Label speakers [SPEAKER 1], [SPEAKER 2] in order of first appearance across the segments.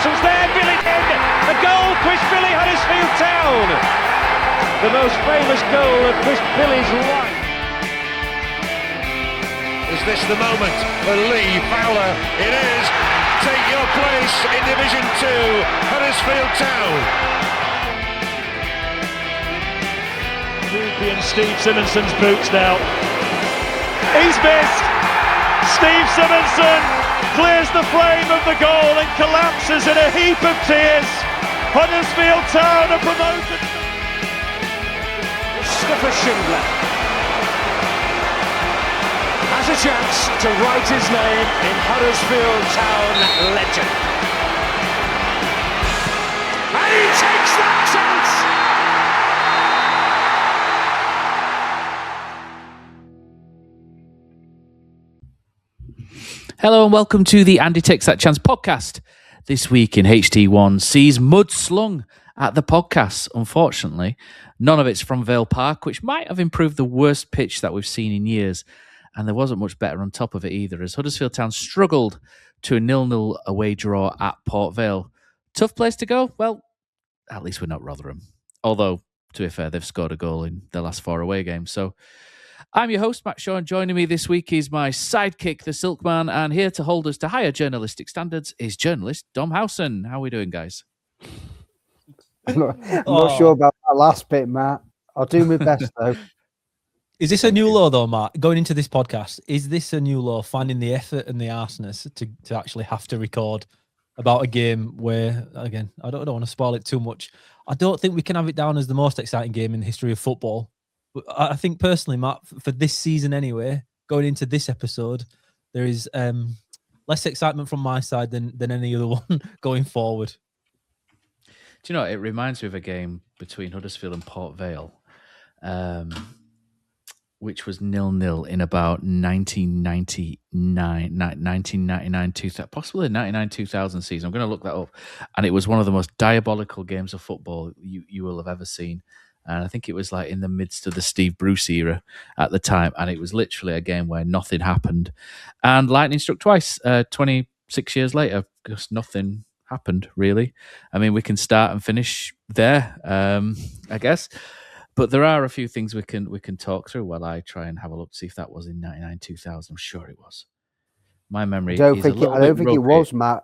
[SPEAKER 1] Thompson's there, Billy in. A goal, Chris Billy, Huddersfield Town. The most famous goal of Chris Billy's life.
[SPEAKER 2] Is this the moment for Lee Fowler? It is. Take your place in Division 2, Huddersfield Town.
[SPEAKER 3] Ruby and Steve Simonson's boots now. He's missed. Steve Simonson clears the frame of the goal and collapses in a heap of tears. Huddersfield Town are promoted.
[SPEAKER 1] Mustafa Schindler has a chance to write his name in Huddersfield Town legend. And he takes that chance!
[SPEAKER 4] Hello and welcome to the Andy Takes That Chance podcast. This week in HT1 sees mud slung at the podcast. Unfortunately, none of it's from Vale Park, which might have improved the worst pitch that we've seen in years. And there wasn't much better on top of it either, as Huddersfield Town struggled to a 0-0 away draw at Port Vale. Tough place to go? Well, at least we're not Rotherham. Although, to be fair, they've scored a goal in their last 4 away games. So I'm your host, Matt Shaw, and joining me this week is my sidekick, the Silkman, and here to hold us to higher journalistic standards is journalist Dom Howson. How are we doing, guys?
[SPEAKER 5] I'm not sure about that last bit, Matt. I'll do my best, though.
[SPEAKER 6] Is this a new law, though, Matt? Going into this podcast, is this a new law, finding the effort and the arseness to actually have to record about a game where, again, I don't want to spoil it too much. I don't think we can have it down as the most exciting game in the history of football. But I think personally, Matt, for this season anyway, going into this episode, there is less excitement from my side than any other one going forward.
[SPEAKER 4] Do you know, it reminds me of a game between Huddersfield and Port Vale, which was 0-0 in about 1999, 2000, possibly the 99-2000 season. I'm going to look that up. And it was one of the most diabolical games of football you will have ever seen. And I think it was like in the midst of the Steve Bruce era at the time. And it was literally a game where nothing happened. And lightning struck twice, 26 years later, because nothing happened, really. I mean, we can start and finish there, I guess. But there are a few things we can talk through while I try and have a look to see if that was in 99-2000. I'm sure it was. My memory
[SPEAKER 5] I
[SPEAKER 4] is a little
[SPEAKER 5] don't
[SPEAKER 4] bit
[SPEAKER 5] think
[SPEAKER 4] ropey.
[SPEAKER 5] it was, Matt.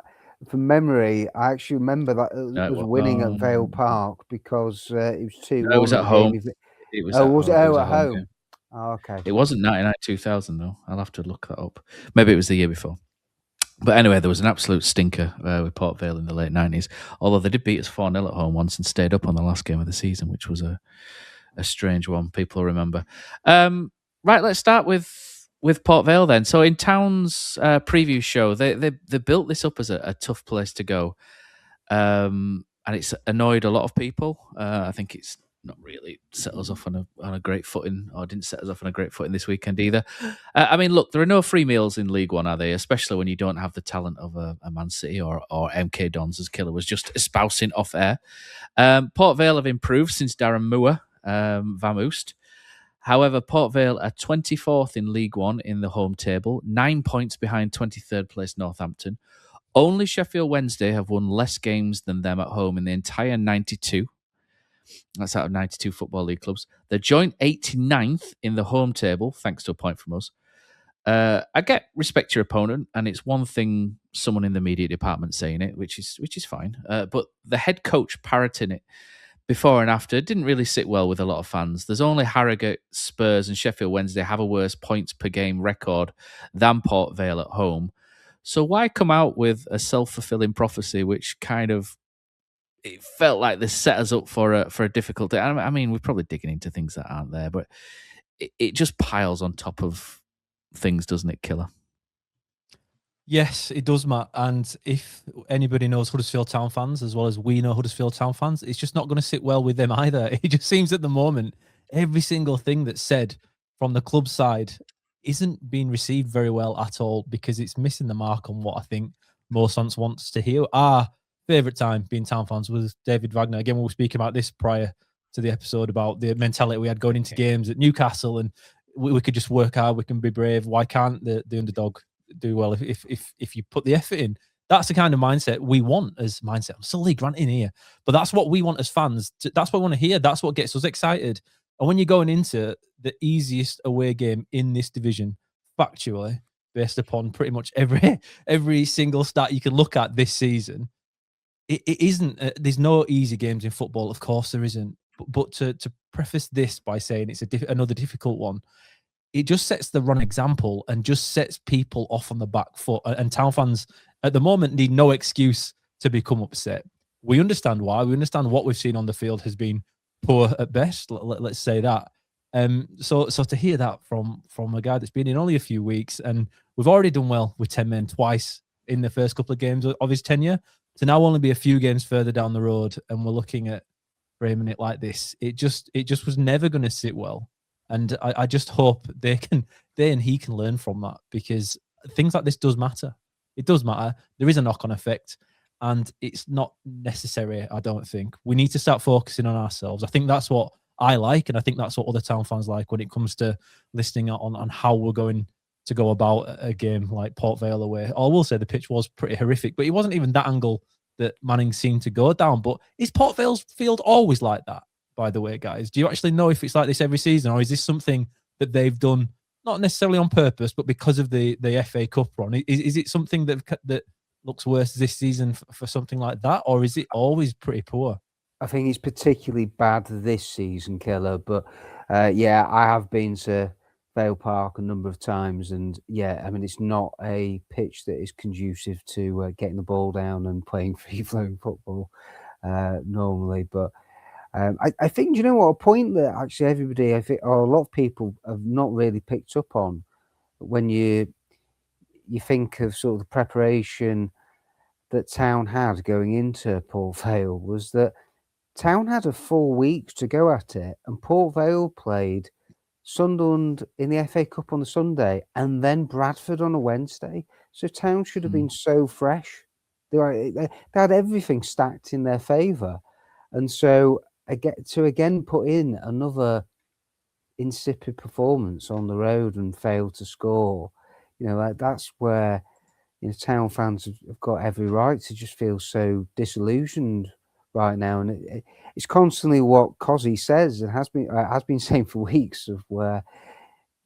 [SPEAKER 5] From memory, I actually remember that it was winning at Vale Park because it was 2-1.
[SPEAKER 4] No, it was at home. It was at home.
[SPEAKER 5] Game. Oh, okay.
[SPEAKER 4] It wasn't 99-2000 though. I'll have to look that up. Maybe it was the year before. But anyway, there was an absolute stinker with Port Vale in the late 90s. Although they did beat us 4-0 at home once and stayed up on the last game of the season, which was a strange one. People remember. Right, let's start with Port Vale then. So in Town's preview show, they built this up as a tough place to go, and it's annoyed a lot of people. I think it's not really set us off on a great footing, or didn't set us off on a great footing this weekend either. I mean, look, there are no free meals in League One, are they? Especially when you don't have the talent of a Man City or MK Dons, as Killer was just espousing off air. Port Vale have improved since Darren Moore vamoosed. However, Port Vale are 24th in League One in the home table, 9 points behind 23rd place Northampton. Only Sheffield Wednesday have won less games than them at home in the entire 92. That's out of 92 Football League clubs. They're joint 89th in the home table, thanks to a point from us. I get respect your opponent, and it's one thing someone in the media department saying it, which is fine. But the head coach parroting it before and after didn't really sit well with a lot of fans. There's only Harrogate, Spurs and Sheffield Wednesday have a worse points per game record than Port Vale at home. So why come out with a self-fulfilling prophecy, which kind of, it felt like this set us up for a difficult day. I mean, we're probably digging into things that aren't there, but it just piles on top of things, doesn't it, Killer?
[SPEAKER 6] Yes, it does, Matt. And if anybody knows Huddersfield Town fans, as well as we know Huddersfield Town fans, it's just not going to sit well with them either. It just seems at the moment, every single thing that's said from the club side isn't being received very well at all, because it's missing the mark on what I think most fans wants to hear. Our favourite time being Town fans was David Wagner. Again, we were speaking about this prior to the episode about the mentality we had going into games at Newcastle, and we could just work hard, we can be brave. Why can't the underdog do well if you put the effort in? That's the kind of mindset we want as mindset. I'm still League ranting here, but that's what we want as fans. That's what we want to hear. That's what gets us excited. And when you're going into the easiest away game in this division, factually, based upon pretty much every single stat you can look at this season, it isn't. There's no easy games in football. Of course, there isn't. But to preface this by saying it's another difficult one, it just sets the wrong example and just sets people off on the back foot. And Town fans at the moment need no excuse to become upset. We understand why. We understand what we've seen on the field has been poor at best. Let's say that. So to hear that from a guy that's been in only a few weeks, and we've already done well with 10 men twice in the first couple of games of his tenure, to now only be a few games further down the road, and we're looking at framing it like this. It just was never going to sit well. And I just hope they and he can learn from that, because things like this does matter. It does matter. There is a knock-on effect, and it's not necessary, I don't think. We need to start focusing on ourselves. I think that's what I like, and I think that's what other Town fans like when it comes to listening on how we're going to go about a game like Port Vale away. I will say the pitch was pretty horrific, but it wasn't even that angle that Manning seemed to go down. But is Port Vale's field always like that, by the way, guys? Do you actually know if it's like this every season, or is this something that they've done not necessarily on purpose, but because of the FA Cup run? Is it something that looks worse this season for something like that, or is it always pretty poor?
[SPEAKER 5] I think it's particularly bad this season, Keller. But yeah, I have been to Vale Park a number of times, and yeah, I mean, it's not a pitch that is conducive to getting the ball down and playing free-flowing football normally. But I think, you know what, a point that actually everybody, I think, or a lot of people have not really picked up on when you think of sort of the preparation that Town had going into Port Vale, was that Town had a full week to go at it, and Port Vale played Sunderland in the FA Cup on the Sunday and then Bradford on a Wednesday. So Town should have been so fresh. They had everything stacked in their favour. And so again put in another insipid performance on the road and fail to score, you know, that's where, you know, Town fans have got every right to just feel so disillusioned right now. And it's constantly what Cozzy says, and has been saying for weeks, of where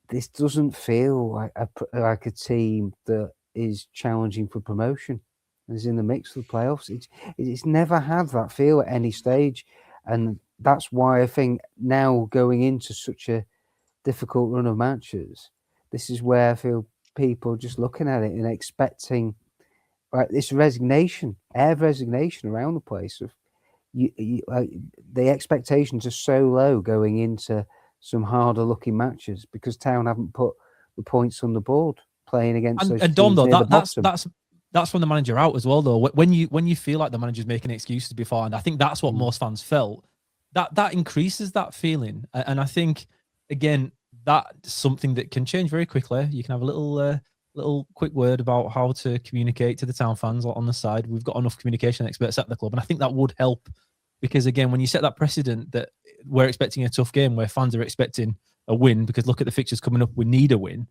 [SPEAKER 5] this doesn't feel like a team that is challenging for promotion and is in the mix for the playoffs. It's never had that feel at any stage. And that's why I think now, going into such a difficult run of matches, this is where I feel people just looking at it and expecting this resignation around the place. Of the expectations are so low going into some harder looking matches because Town haven't put the points on the board playing against those
[SPEAKER 6] and Dom,
[SPEAKER 5] teams
[SPEAKER 6] though,
[SPEAKER 5] near the bottom.
[SPEAKER 6] That's from the manager out as well, though. When you feel like the manager's making excuses beforehand, I think that's what most fans felt. That increases that feeling, and I think, again, that's something that can change very quickly. You can have a little quick word about how to communicate to the Town fans on the side. We've got enough communication experts at the club, and I think that would help, because again, when you set that precedent that we're expecting a tough game, where fans are expecting a win, because look at the fixtures coming up, we need a win.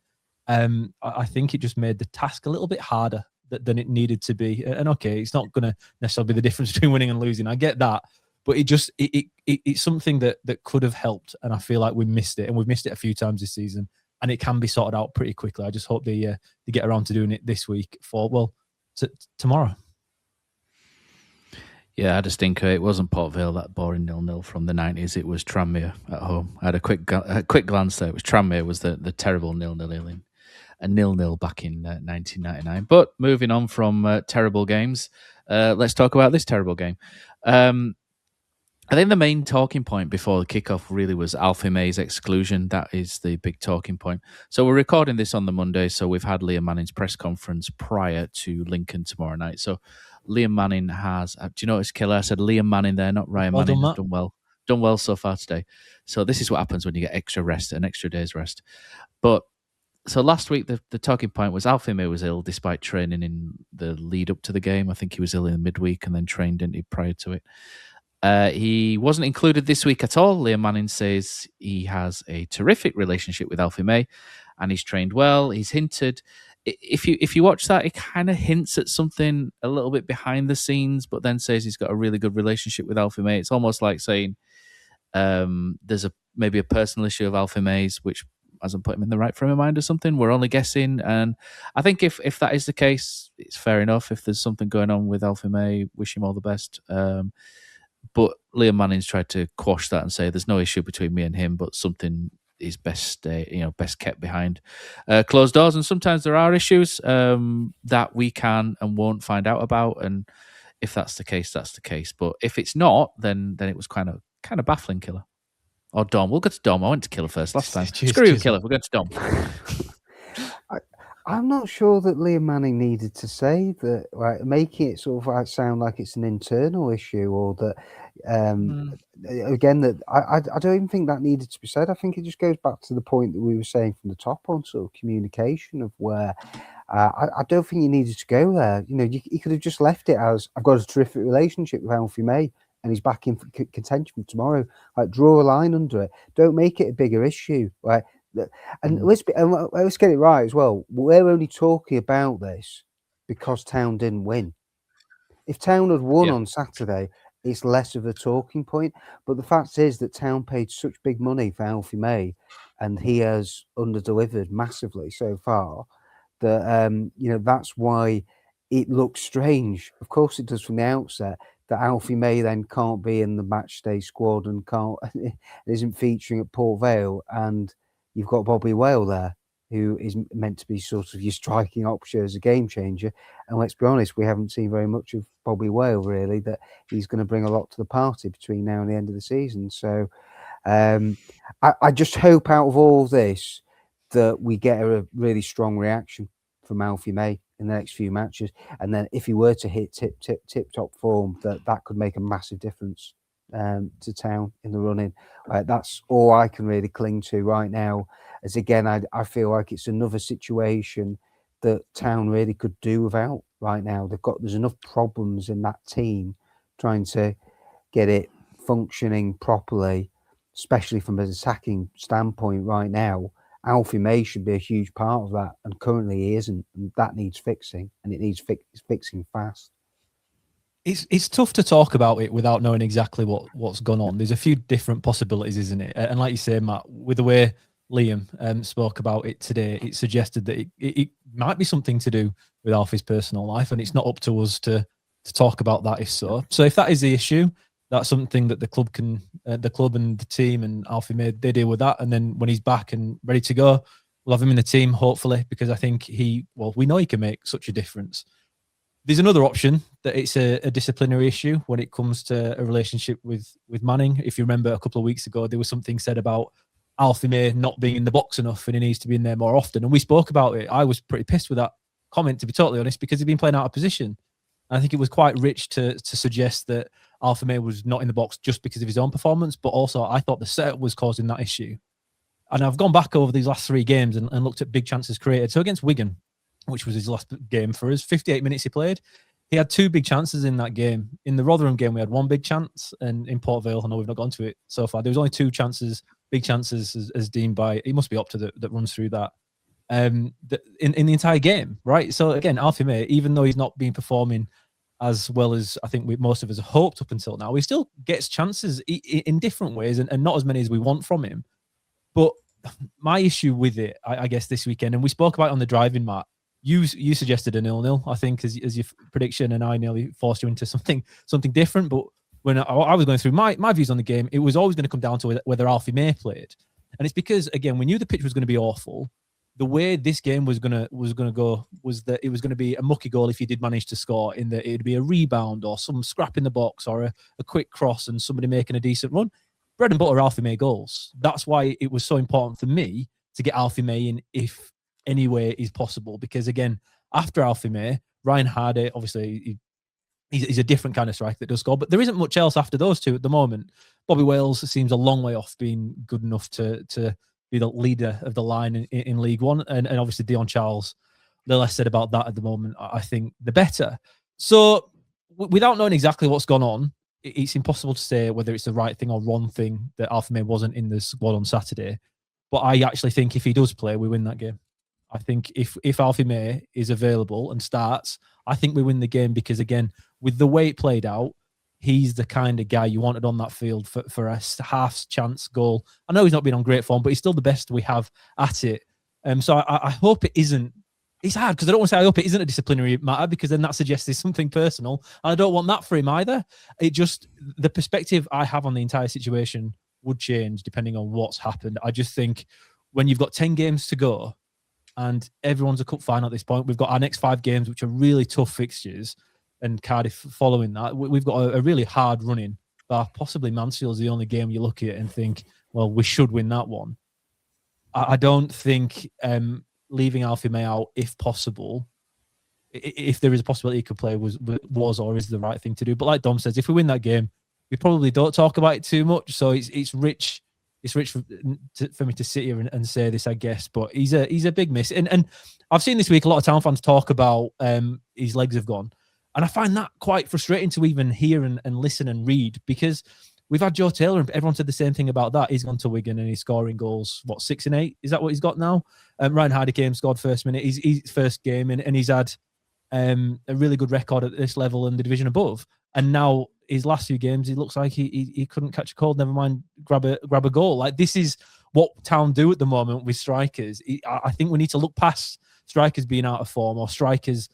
[SPEAKER 6] I think it just made the task a little bit harder than it needed to be. And okay, it's not going to necessarily be the difference between winning and losing. I get that, but it's something that could have helped, and I feel like we missed it, and we've missed it a few times this season. And it can be sorted out pretty quickly. I just hope they get around to doing it this week tomorrow.
[SPEAKER 4] Yeah, I had a stinker. It wasn't Port Vale, that boring 0-0 from the 90s. It was Tranmere at home. I had a quick glance there. It was Tranmere was the terrible 0-0 a 0-0 back in 1999. But moving on from terrible games, let's talk about this terrible game. I think the main talking point before the kickoff really was Alfie May's exclusion. That is the big talking point. So we're recording this on the Monday, so we've had Liam Manning's press conference prior to Lincoln tomorrow night. So Liam Manning has, do you notice, Killer? I said Liam Manning there, not Ryan Manning. Has done well so far today. So this is what happens when you get extra rest, an extra day's rest. But so last week, the talking point was Alfie May was ill despite training in the lead up to the game. I think he was ill in the midweek and then trained, didn't he, prior to it. He wasn't included this week at all. Liam Manning says he has a terrific relationship with Alfie May and he's trained well. He's hinted if you watch that, it kind of hints at something a little bit behind the scenes, but then says he's got a really good relationship with Alfie May. It's almost like saying there's maybe a personal issue of Alfie May's which hasn't put him in the right frame of mind or something. We're only guessing, and I think if that is the case, it's fair enough. If there's something going on with Alfie May, wish him all the best. But Liam Manning's tried to quash that and say there's no issue between me and him, but something is best kept behind closed doors. And sometimes there are issues that we can and won't find out about. And if that's the case, that's the case. But if it's not, then it was kind of baffling, Killer. Or Dom. We'll go to Dom. I went to Killer first last time. Screw you, Killer. We'll go to Dom.
[SPEAKER 5] I'm not sure that Liam Manning needed to say that, right, making it sort of sound like it's an internal issue, or that again, that I don't even think that needed to be said. I think it just goes back to the point that we were saying from the top on sort of communication of where I don't think you needed to go there. You know, you could have just left it as, I've got a terrific relationship with Alfie May and he's back in contention for tomorrow. Like, draw a line under it. Don't make it a bigger issue, right? And let's get it right as well. We're only talking about this because Town didn't win. If Town had won on Saturday, it's less of a talking point. But the fact is that Town paid such big money for Alfie May, and he has under-delivered massively so far, that that's why it looks strange. Of course, it does from the outset, that Alfie May then can't be in the matchday squad and isn't featuring at Port Vale, and you've got Bobby Whale there, who is meant to be sort of your striking option as a game changer. And let's be honest, we haven't seen very much of Bobby Whale, really, that he's going to bring a lot to the party between now and the end of the season. So I just hope out of all of this that we get a really strong reaction from Alfie May in the next few matches. And then if he were to hit tip-top form, that could make a massive difference to Town in the running. That's all I can really cling to right now, as again I feel like it's another situation that Town really could do without right now. There's enough problems in that team trying to get it functioning properly, especially from an attacking standpoint right now. Alfie May should be a huge part of that, and currently he isn't, and that needs fixing, and it needs fixing fast.
[SPEAKER 6] It's tough to talk about it without knowing exactly what's gone on. There's a few different possibilities, isn't it? And like you say, Matt, with the way Liam spoke about it today, it suggested that it might be something to do with Alfie's personal life, and it's not up to us to talk about that if so. So if that is the issue, that's something that the club and the team and Alfie May, they deal with that. And then when he's back and ready to go, we'll have him in the team, hopefully, because I think we know he can make such a difference. There's another option that it's a disciplinary issue when it comes to a relationship with Manning. If you remember a couple of weeks ago, there was something said about Alfie May not being in the box enough and he needs to be in there more often. And we spoke about it. I was pretty pissed with that comment, to be totally honest, because he'd been playing out of position. And I think it was quite rich to suggest that Alfie May was not in the box just because of his own performance, but also I thought the setup was causing that issue. And I've gone back over these last 3 games and looked at big chances created. So against Wigan, which was his last game for us, 58 minutes he played, he had 2 big chances in that game. In the Rotherham game, we had 1 big chance, and in Port Vale, I know we've not gone to it so far, there was only 2 chances, big chances as deemed by, it must be Opta that runs through that, in the entire game, right? So again, Alfie May, even though he's not been performing as well as I think most of us hoped up until now, he still gets chances in different ways and not as many as we want from him. But my issue with it, I guess, this weekend, and we spoke about it on the driving, Matt, you suggested a 0-0, I think, as your prediction, and I nearly forced you into something different. But when I was going through my views on the game, it was always going to come down to whether Alfie May played. And it's because, again, we knew the pitch was going to be awful. The way this game was going to go was that it was going to be a mucky goal if he did manage to score, in that it would be a rebound or some scrap in the box or a quick cross and somebody making a decent run. Bread and butter Alfie May goals. That's why it was so important for me to get Alfie May in if any way is possible. Because again, after Alfie May, Ryan Hardy, obviously he's a different kind of striker that does score, but there isn't much else after those two at the moment. Bobby Wales seems a long way off being good enough to be the leader of the line in League One. And obviously Dion Charles, the less said about that at the moment, I think the better. So without knowing exactly what's gone on, it's impossible to say whether it's the right thing or wrong thing that Alfie May wasn't in the squad on Saturday. But I actually think if he does play, we win that game. I think if Alfie May is available and starts, I think we win the game because, again, with the way it played out, he's the kind of guy you wanted on that field for a half chance goal. I know he's not been on great form, but he's still the best we have at it. So I hope it isn't. It's hard because I don't want to say I hope it isn't a disciplinary matter, because then that suggests there's something personal. And I don't want that for him either. It just, the perspective I have on the entire situation would change depending on what's happened. I just think when you've got 10 games to go and everyone's a cup final at this point, we've got our next 5 games, which are really tough fixtures, and Cardiff following that. We've got a really hard running. Possibly Mansfield's the only game you look at and think, well, we should win that one. I don't think leaving Alfie May out, if possible, if there is a possibility he could play, was or is the right thing to do. But like Dom says, if we win that game, we probably don't talk about it too much. So it's rich. It's rich for me to sit here and say this, I guess. But he's a big miss. And I've seen this week a lot of Town fans talk about his legs have gone. And I find that quite frustrating to even hear and listen and read, because we've had Joe Taylor and everyone said the same thing about that. He's gone to Wigan and he's scoring goals, 6 and 8? Is that what he's got now? Ryan Hardy came, scored first minute. He's first game and he's had a really good record at this level and the division above. And now his last few games, he looks like he couldn't catch a cold, never mind grab a goal. Like, this is what Town do at the moment with strikers. I think we need to look past strikers being out of form or strikers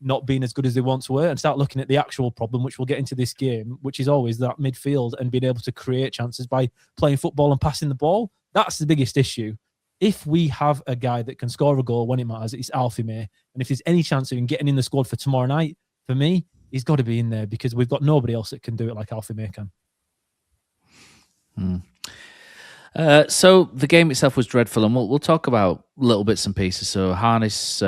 [SPEAKER 6] not being as good as they once were and start looking at the actual problem, which we'll get into this game, which is always that midfield and being able to create chances by playing football and passing the ball. That's the biggest issue. If we have a guy that can score a goal when it matters, it's Alfie May. And if there's any chance of him getting in the squad for tomorrow night, for me, he's got to be in there, because we've got nobody else that can do it like Alfie May can.
[SPEAKER 4] So the game itself was dreadful, and we'll talk about little bits and pieces. So Harness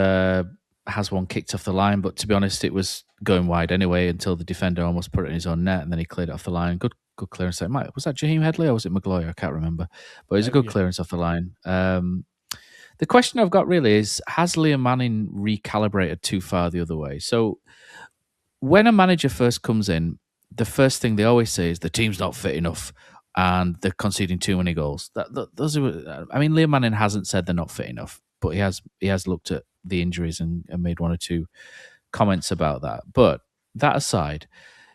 [SPEAKER 4] has one kicked off the line, but to be honest, it was going wide anyway until the defender almost put it in his own net, and then he cleared it off the line. Good clearance. Was that Jaheim Headley or was it Maguire? I can't remember, but it was a good clearance off the line. The question I've got really is, has Liam Manning recalibrated too far the other way? So when a manager first comes in, the first thing they always say is the team's not fit enough and they're conceding too many goals. Those are, I mean, Liam Manning hasn't said they're not fit enough, but he has looked at the injuries and made 1 or 2 comments about that. But that aside,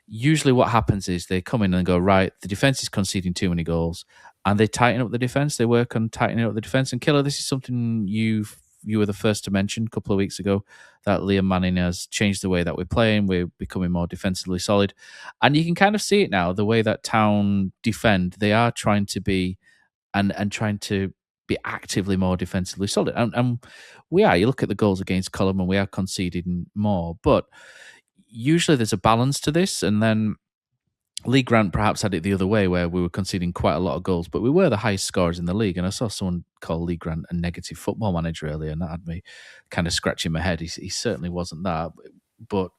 [SPEAKER 4] usually what happens is they come in and go, right, the defence is conceding too many goals, and they tighten up the defence. They work on tightening up the defence. And Killer, this is something you were the first to mention a couple of weeks ago, that Liam Manning has changed the way that we're playing. We're becoming more defensively solid. And you can kind of see it now, the way that Town defend. They are trying to be and trying to be actively more defensively solid. And we are. You look at the goals against Column and we are conceding more. But usually there's a balance to this. And then Lee Grant perhaps had it the other way, where we were conceding quite a lot of goals, but we were the highest scorers in the league. And I saw someone call Lee Grant a negative football manager earlier, and that had me kind of scratching my head. He certainly wasn't that. But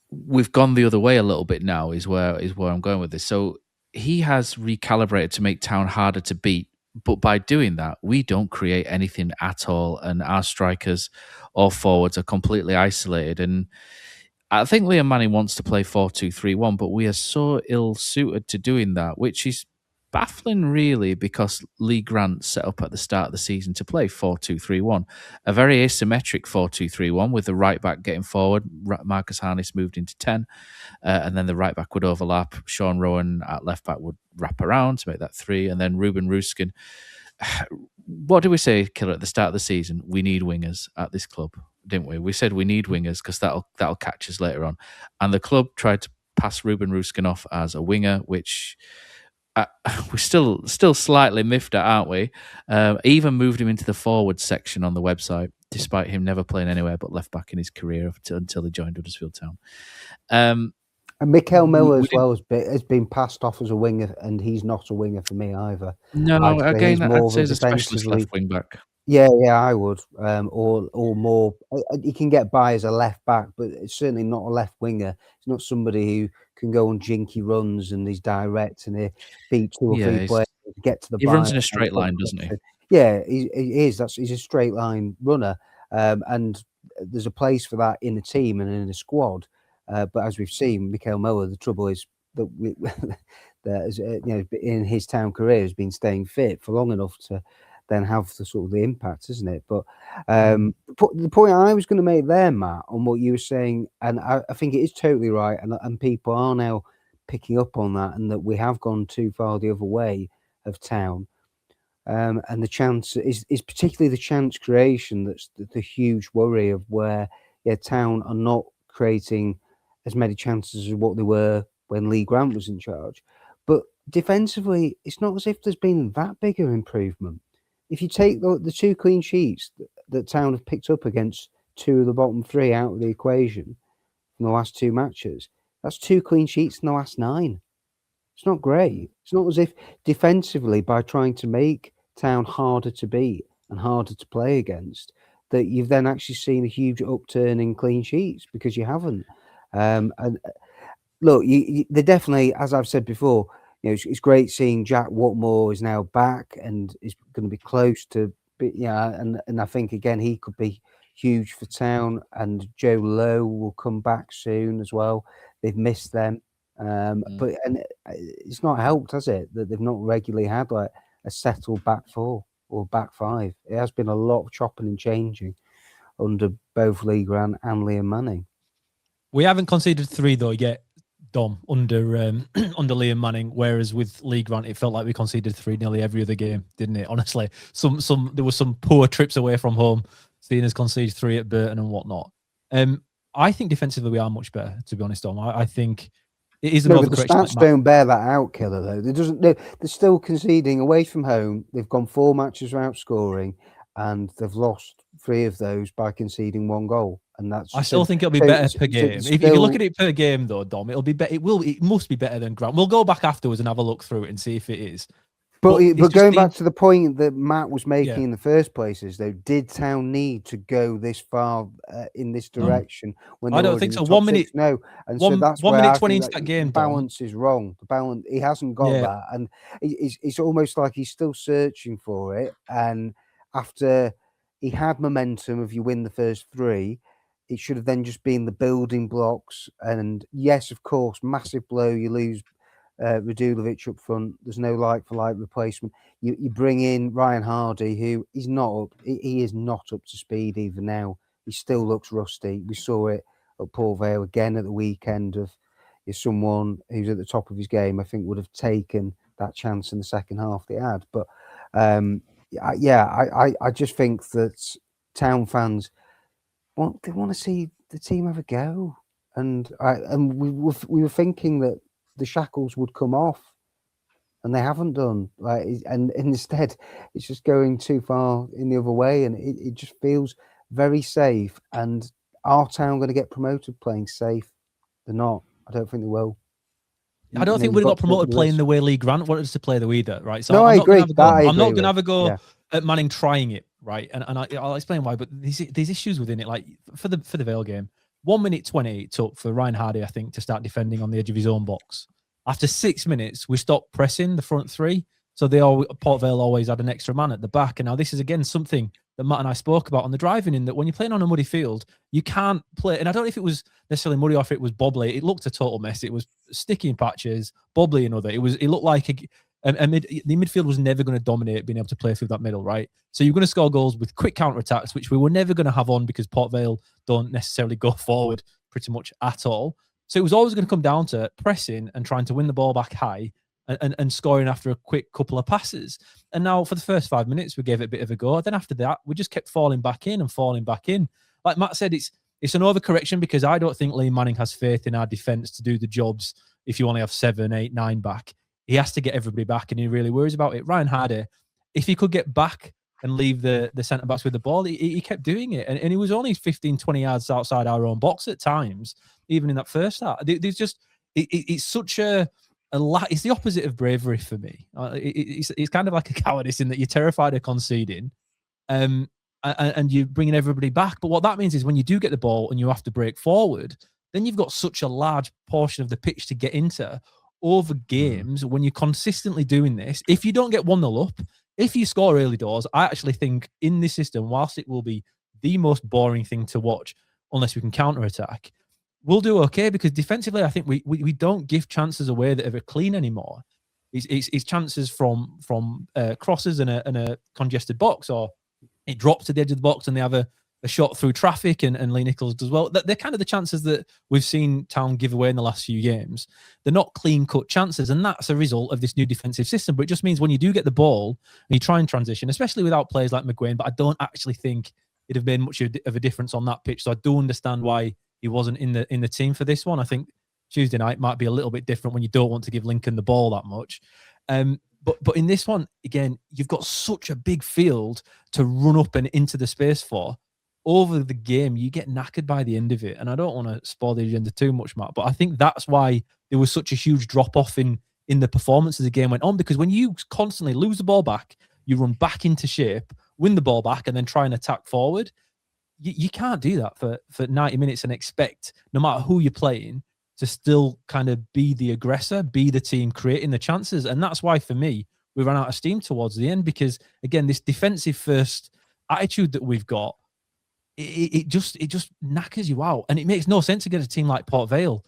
[SPEAKER 4] we've gone the other way a little bit now, is where I'm going with this. So he has recalibrated to make Town harder to beat. But by doing that, we don't create anything at all, and our strikers or forwards are completely isolated. And I think Liam Manning wants to play 4-2-3-1, but we are so ill-suited to doing that, which is baffling, really, because Lee Grant set up at the start of the season to play 4-2-3-1, a very asymmetric 4-2-3-1 with the right back getting forward. Marcus Harness moved into 10, and then the right back would overlap. Sean Rowan at left back would wrap around to make that 3, and then Ruben Ruskin. What did we say, Killer, at the start of the season? We need wingers at this club, didn't we? We said we need wingers because that'll catch us later on. And the club tried to pass Ruben Ruskin off as a winger, which we're still slightly miffed at, aren't we? Even moved him into the forward section on the website, despite him never playing anywhere but left back in his career until he joined Huddersfield Town.
[SPEAKER 5] And Mikael Miller as well has been passed off as a winger, and he's not a winger for me either.
[SPEAKER 4] No, again, I'd say he's a specialist left wing back.
[SPEAKER 5] Yeah, I would. Or more. He can get by as a left back, but it's certainly not a left winger. It's not somebody who can go on jinky runs and he's direct and he beat 2 or 3 players to get to the bar.
[SPEAKER 4] He runs in a straight line, doesn't he?
[SPEAKER 5] Yeah, he is. He's a straight line runner, and there's a place for that in the team and in the squad. But as we've seen, Mikael Miller, the trouble is that in his Town career has been staying fit for long enough to then have the sort of the impact, isn't it? But the point I was going to make there, Matt, on what you were saying, and I think it is totally right, and people are now picking up on that, and that we have gone too far the other way of Town. And the chance is particularly the chance creation that's the huge worry of where Town are not creating as many chances as what they were when Lee Grant was in charge. But defensively, it's not as if there's been that big of improvement. If you take the 2 clean sheets that Town have picked up against 2 of the bottom 3 out of the equation in the last 2 matches, that's 2 clean sheets in the last 9. It's not great. It's not as if defensively, by trying to make Town harder to beat and harder to play against, that you've then actually seen a huge upturn in clean sheets, because you haven't. And look, they're definitely, as I've said before, it's great seeing Jack Whatmore is now back and is going to be close to, and I think again he could be huge for Town. And Joe Lowe will come back soon as well. They've missed them. But it's not helped, has it, that they've not regularly had like a settled back 4 or back 5. It has been a lot of chopping and changing under both Lee Grant and Liam Manning.
[SPEAKER 6] We haven't conceded 3 though yet, Dom, under Liam Manning. Whereas with Lee Grant, it felt like we conceded 3 nearly every other game, didn't it? Honestly, there were some poor trips away from home, seeing us concede 3 at Burton and whatnot. I think defensively we are much better, to be honest, Dom. I think it is an overcorrection.
[SPEAKER 5] The stats don't bear that out, Killer, though. They're still conceding away from home. They've gone 4 matches without scoring, and they've lost 3 of those by conceding 1 goal. And that's. I
[SPEAKER 6] still think it'll be better per game. If you look at it per game, though, Dom, it'll be better. It must be better than Grant. We'll go back afterwards and have a look through it and see if it is.
[SPEAKER 5] But going back to the point that Matt was making in the first place, is though, did Town need to go this far in this direction? When
[SPEAKER 6] I don't think so.
[SPEAKER 5] 1 minute, no, and so that's
[SPEAKER 6] 1 minute 20 into that game.
[SPEAKER 5] The balance is wrong. The balance, he hasn't got that, and it's almost like he's still searching for it. And after he had momentum, if you win the first 3, it should have then just been the building blocks. And yes, of course, massive blow. You lose Radulovic up front. There's no like-for-like replacement. You bring in Ryan Hardy, who is not up. He is not up to speed even now. He still looks rusty. We saw it at Port Vale again at the weekend. Of someone who's at the top of his game, I think would have taken that chance in the second half they had. But I just think that Town fans want to see the team have a go, and we were thinking that the shackles would come off, and they haven't done. And instead, it's just going too far in the other way, and it just feels very safe. And are Town going to get promoted playing safe? They're not. I don't think they will.
[SPEAKER 6] I don't think we got promoted playing the way Lee Grant wanted us to play though either, right? So
[SPEAKER 5] no, I agree.
[SPEAKER 6] I'm not going to have a go at Manning trying it, right? And I'll explain why. But these issues within it, like for the Vale game, 1 minute 20 it took for Ryan Hardy, I think, to start defending on the edge of his own box. After 6 minutes, we stopped pressing the front 3. So Port Vale always had an extra man at the back. And now this is, again, something that Matt and I spoke about on the driving in, that when you're playing on a muddy field, you can't play. And I don't know if it was necessarily muddy or if it was bobbly. It looked a total mess. It was sticky in patches, bobbly in other. It looked like the midfield was never going to dominate being able to play through that middle, right? So you're going to score goals with quick counter-attacks, which we were never going to have on because Port Vale don't necessarily go forward pretty much at all. So it was always going to come down to pressing and trying to win the ball back high and scoring after a quick couple of passes. And now for the first 5 minutes, we gave it a bit of a go. Then after that, we just kept falling back in. Like Matt said, it's an overcorrection because I don't think Lee Manning has faith in our defence to do the jobs if you only have 7, 8, 9 back. He has to get everybody back, and he really worries about it. Ryan Hardy, if he could get back and leave the centre-backs with the ball, he kept doing it. And he was only 15, 20 yards outside our own box at times, even in that first half. There's just, it's such it's the opposite of bravery for me. It's kind of like a cowardice in that you're terrified of conceding, and you're bringing everybody back. But what that means is when you do get the ball and you have to break forward, then you've got such a large portion of the pitch to get into over games. When you're consistently doing this, if you don't get 1-0 up, if you score early doors, I actually think in this system, whilst it will be the most boring thing to watch, unless we can counter-attack, we'll do okay because defensively, I think we don't give chances away that are clean anymore. His chances from crosses in a congested box, or it drops to the edge of the box and they have a shot through traffic, and Lee Nichols does well. They're kind of the chances that we've seen Town give away in the last few games. They're not clean-cut chances, and that's a result of this new defensive system. But it just means when you do get the ball and you try and transition, especially without players like McGuane, but I don't actually think it'd have made much of a difference on that pitch. So I do understand why he wasn't in the team for this one. I think Tuesday night might be a little bit different when you don't want to give Lincoln the ball that much. But in this one, again, you've got such a big field to run up and into the space for. Over the game, you get knackered by the end of it. And I don't want to spoil the agenda too much, Matt, but I think that's why there was such a huge drop-off in the performance as the game went on, because when you constantly lose the ball back, you run back into shape, win the ball back, and then try and attack forward. You can't do that for 90 minutes and expect, no matter who you're playing, to still kind of be the aggressor, be the team creating the chances. And that's why, for me, we ran out of steam towards the end, because, again, this defensive-first attitude that we've got, it just knackers you out, and it makes no sense to get a team like Port Vale.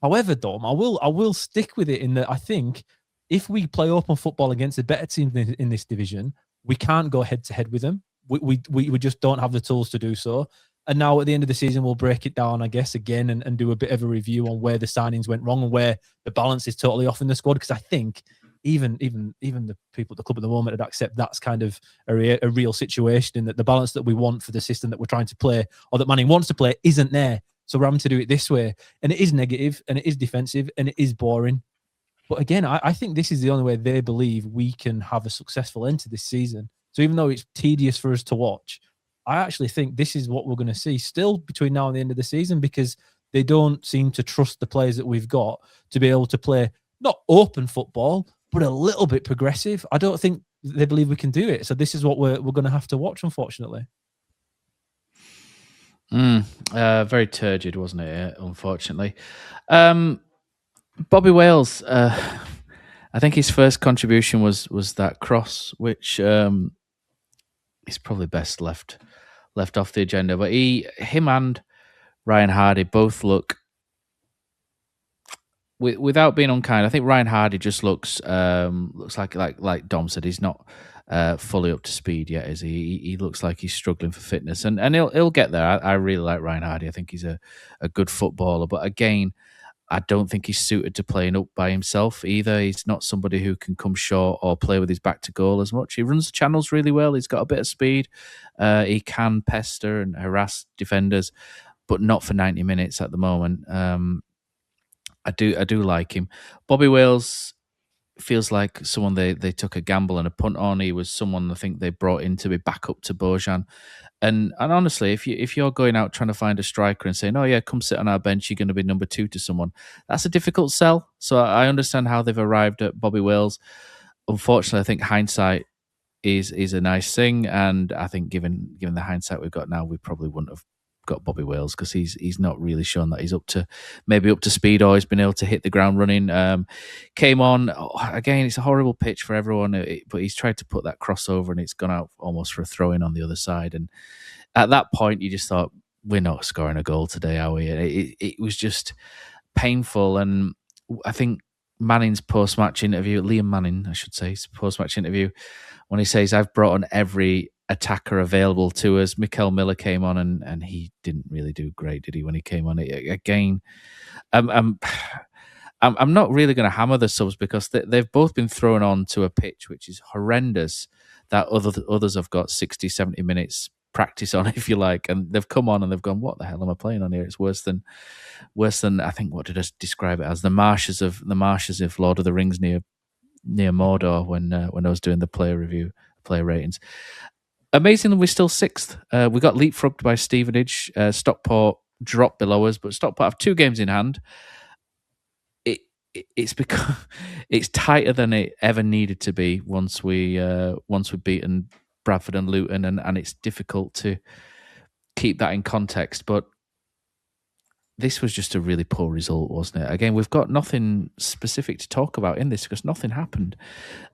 [SPEAKER 6] However, Dom, I will stick with it in that I think if we play open football against a better team in this division, we can't go head to head with them. We just don't have the tools to do so. And now at the end of the season, we'll break it down, I guess, again, and do a bit of a review on where the signings went wrong and where the balance is totally off in the squad. Because I think even the people at the club at the moment would accept that's kind of a real situation, in that the balance that we want for the system that we're trying to play, or that Manning wants to play, isn't there. So we're having to do it this way. And it is negative, and it is defensive, and it is boring. But again, I think this is the only way they believe we can have a successful end to this season. So even though it's tedious for us to watch, I actually think this is what we're going to see still between now and the end of the season, because they don't seem to trust the players that we've got to be able to play not open football, but a little bit progressive. I don't think they believe we can do it. So this is what we're going to have to watch, unfortunately.
[SPEAKER 4] Very turgid, wasn't it? Unfortunately. Bobby Wales, I think his first contribution was that cross, which is probably best left off the agenda. But him and Ryan Hardy both look, without being unkind, I think Ryan Hardy just looks like Dom said, he's not fully up to speed yet, is he? He looks like he's struggling for fitness, and he'll get there. I really like Ryan Hardy. I think he's a good footballer, but again, I don't think he's suited to playing up by himself either. He's not somebody who can come short or play with his back to goal as much. He runs the channels really well. He's got a bit of speed. He can pester and harass defenders, but not for 90 minutes at the moment. I do like him. Bobby Wales feels like someone they took a gamble and a punt on. He was someone I think they brought in to be back up to Bojan. And honestly, if you're going out trying to find a striker and saying, "Oh yeah, come sit on our bench, you're going to be number 2 to someone," that's a difficult sell. So I understand how they've arrived at Bobby Wales. Unfortunately, I think hindsight is a nice thing, and I think given the hindsight we've got now, we probably wouldn't have got Bobby Wales, because he's not really shown that he's up to speed, or he's been able to hit the ground running. Came on again. It's a horrible pitch for everyone, but he's tried to put that crossover and it's gone out almost for a throw-in on the other side. And at that point, you just thought, we're not scoring a goal today, are we? It was just painful. And I think Manning's post-match interview, Liam Manning, I should say, his post-match interview, when he says, "I've brought on every attacker available to us." Mikel Miller came on and he didn't really do great, did he, when he came on? Again, I'm not really going to hammer the subs, because they've both been thrown on to a pitch which is horrendous, that others have got 60, 70 minutes practice on, if you like, and they've come on and they've gone, "What the hell am I playing on here?" It's worse than I think, what did I describe it as? The marshes of Lord of the Rings near Mordor, when I was doing the player ratings. Amazingly, we're still 6th. We got leapfrogged by Stevenage. Stockport dropped below us, but Stockport have 2 games in hand. It's because it's tighter than it ever needed to be once we've beaten Bradford and Luton, and it's difficult to keep that in context. But this was just a really poor result, wasn't it? Again, we've got nothing specific to talk about in this because nothing happened.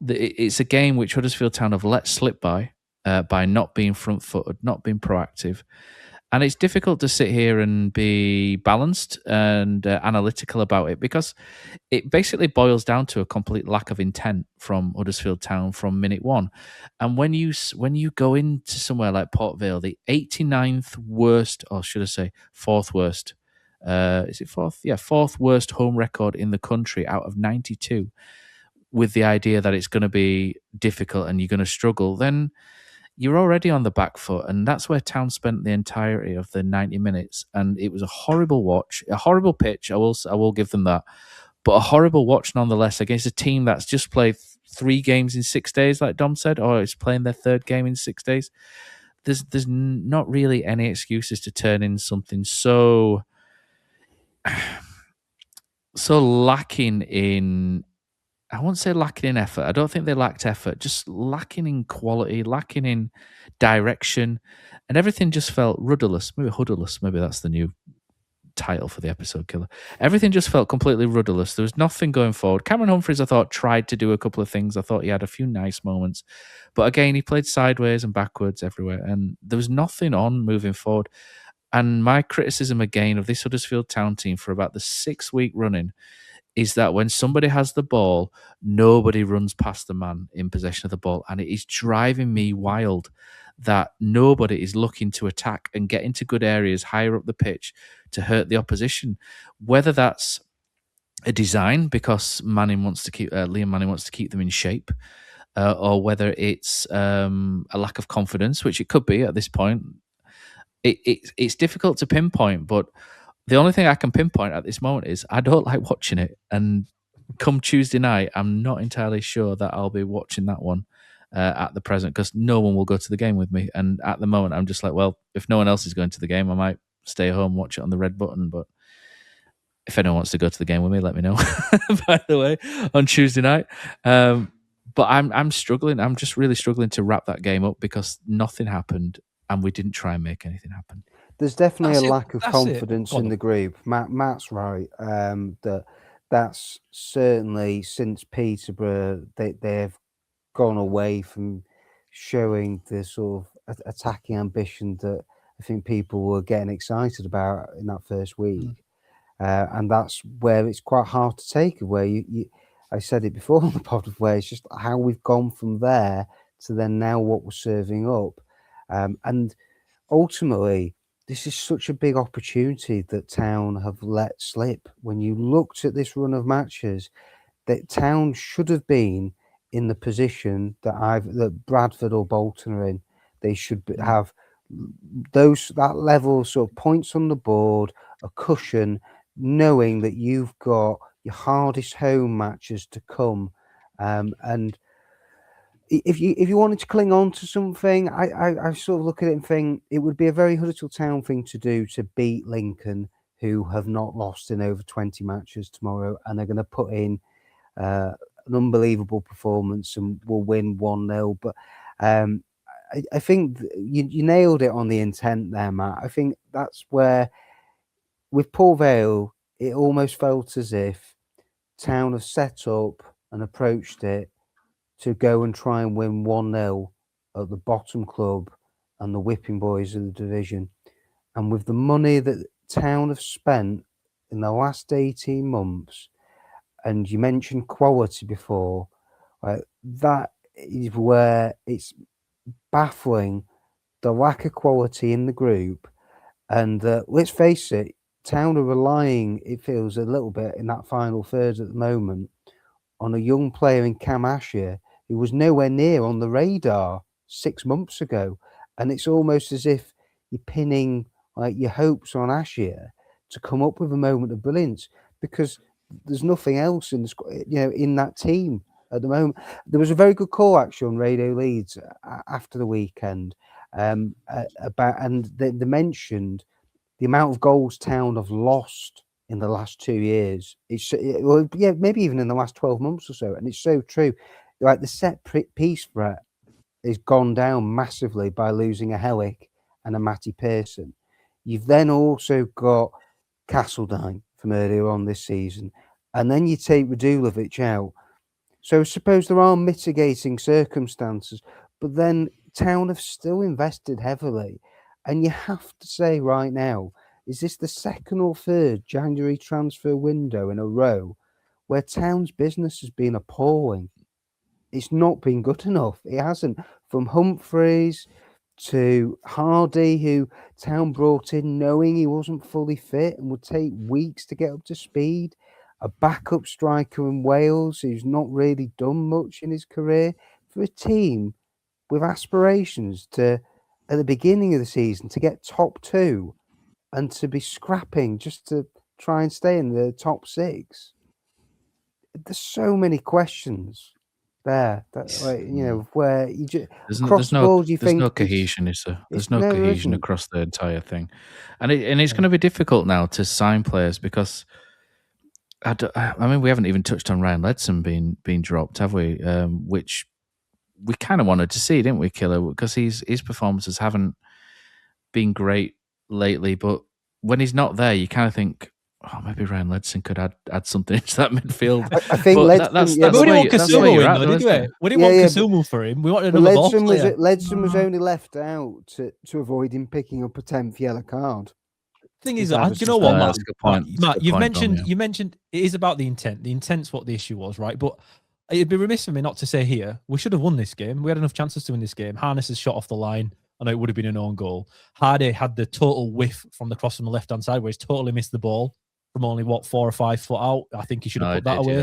[SPEAKER 4] It's a game which Huddersfield Town have let slip by not being front-footed, not being proactive. And it's difficult to sit here and be balanced and analytical about it, because it basically boils down to a complete lack of intent from Huddersfield Town from minute one. And when you go into somewhere like Port Vale, the 89th worst, or should I say fourth worst, is it fourth? Yeah, fourth worst home record in the country out of 92, with the idea that it's going to be difficult and you're going to struggle, then you're already on the back foot. And that's where Town spent the entirety of the 90 minutes. And it was a horrible watch, a horrible pitch. I will give them that, but a horrible watch nonetheless, against a team that's just played 3 games in 6 days, like Dom said, or is playing their 3rd game in 6 days. There's not really any excuses to turn in something so lacking in, I won't say lacking in effort. I don't think they lacked effort, just lacking in quality, lacking in direction, and everything just felt rudderless. Maybe Hudderless. Maybe that's the new title for the episode killer. Everything just felt completely rudderless. There was nothing going forward. Cameron Humphreys, I thought, tried to do a couple of things. I thought he had a few nice moments, but again, he played sideways and backwards everywhere, and there was nothing on moving forward. And my criticism again of this Huddersfield Town team for about the 6-week running is that when somebody has the ball, nobody runs past the man in possession of the ball. And it is driving me wild that nobody is looking to attack and get into good areas higher up the pitch to hurt the opposition. Whether that's a design because Liam Manning wants to keep them in shape, or whether it's a lack of confidence, which it could be at this point. It's difficult to pinpoint, but the only thing I can pinpoint at this moment is I don't like watching it. And come Tuesday night, I'm not entirely sure that I'll be watching that one at the present, because no one will go to the game with me. And at the moment, I'm just like, well, if no one else is going to the game, I might stay home, watch it on the red button. But if anyone wants to go to the game with me, let me know, by the way, on Tuesday night. But I'm struggling. I'm just really struggling to wrap that game up because nothing happened and we didn't try and make anything happen.
[SPEAKER 5] There's definitely a lack of confidence in the group. Matt's right. That's certainly since Peterborough, they've gone away from showing the sort of attacking ambition that I think people were getting excited about in that first week. And that's where it's quite hard to take away. I said it before on the pod, where it's just how we've gone from there to then now what we're serving up. And ultimately, this is such a big opportunity that Town have let slip. When you looked at this run of matches, that Town should have been in the position that Bradford or Bolton are in. They should have that level of sort of points on the board, a cushion, knowing that you've got your hardest home matches to come. And if you wanted to cling on to something, I sort of look at it and think it would be a very Huddersfield Town thing to do to beat Lincoln, who have not lost in over 20 matches tomorrow, and they're going to put in an unbelievable performance and will win 1-0. But I think you nailed it on the intent there, Matt. I think that's where, with Port Vale, it almost felt as if Town have set up and approached it to go and try and win 1-0 at the bottom club and the whipping boys of the division. And with the money that Town have spent in the last 18 months, and you mentioned quality before, that is where it's baffling, the lack of quality in the group. And let's face it, Town are relying, it feels a little bit in that final third at the moment, on a young player in Cam Asher, who was nowhere near on the radar 6 months ago. And it's almost as if you're pinning like your hopes on Asher to come up with a moment of brilliance, because there's nothing else in the in that team at the moment. There was a very good call actually on Radio Leeds after the weekend they mentioned the amount of goals Town have lost in the last 2 years. Maybe even in the last 12 months or so. And it's so true. Like the set piece threat has gone down massively by losing a Hellick and a Matty Pearson. You've then also got Castledine from earlier on this season. And then you take Radulovic out. So I suppose there are mitigating circumstances, but then Town have still invested heavily. And you have to say right now, is this the second or third January transfer window in a row where Town's business has been appalling? It's not been good enough. It hasn't. From Humphreys to Hardy, who Town brought in knowing he wasn't fully fit and would take weeks to get up to speed. A backup striker in Wales who's not really done much in his career. For a team with aspirations to, at the beginning of the season, to get top 2 and to be scrapping just to try and stay in the top 6. There's so many questions there that, like, you know, where you just across the board, you think
[SPEAKER 4] there's no cohesion, is there? There's no
[SPEAKER 5] there
[SPEAKER 4] cohesion
[SPEAKER 5] isn't.
[SPEAKER 4] across the entire thing, and it's going to be difficult now to sign players because I mean we haven't even touched on Ryan Ledson being dropped, have we? Which we kind of wanted to see, didn't we, Killer? Because his performances haven't been great lately, but when he's not there, you kind of think, oh, maybe Ryan Ledson could add something into that midfield.
[SPEAKER 5] I think Ledson,
[SPEAKER 4] that's
[SPEAKER 6] we didn't want Kasumu in,
[SPEAKER 4] at,
[SPEAKER 6] though,
[SPEAKER 4] though,
[SPEAKER 6] did we?
[SPEAKER 4] isn't it?
[SPEAKER 6] We didn't want Kasumu for him. We wanted
[SPEAKER 5] but
[SPEAKER 6] another ball player.
[SPEAKER 5] Ledson was only left out to avoid him picking up a 10th yellow card.
[SPEAKER 6] Thing is, do you know what,
[SPEAKER 4] that's a good point.
[SPEAKER 6] Matt, you mentioned it is about the intent. The intent's what the issue was, right? But it'd be remiss of me not to say here, we should have won this game. We had enough chances to win this game. Harness has shot off the line. I know it would have been an own goal. Hardy had the total whiff from the cross from the left-hand side where he's totally missed the ball from only, 4 or 5 foot out. I think he should have put that away.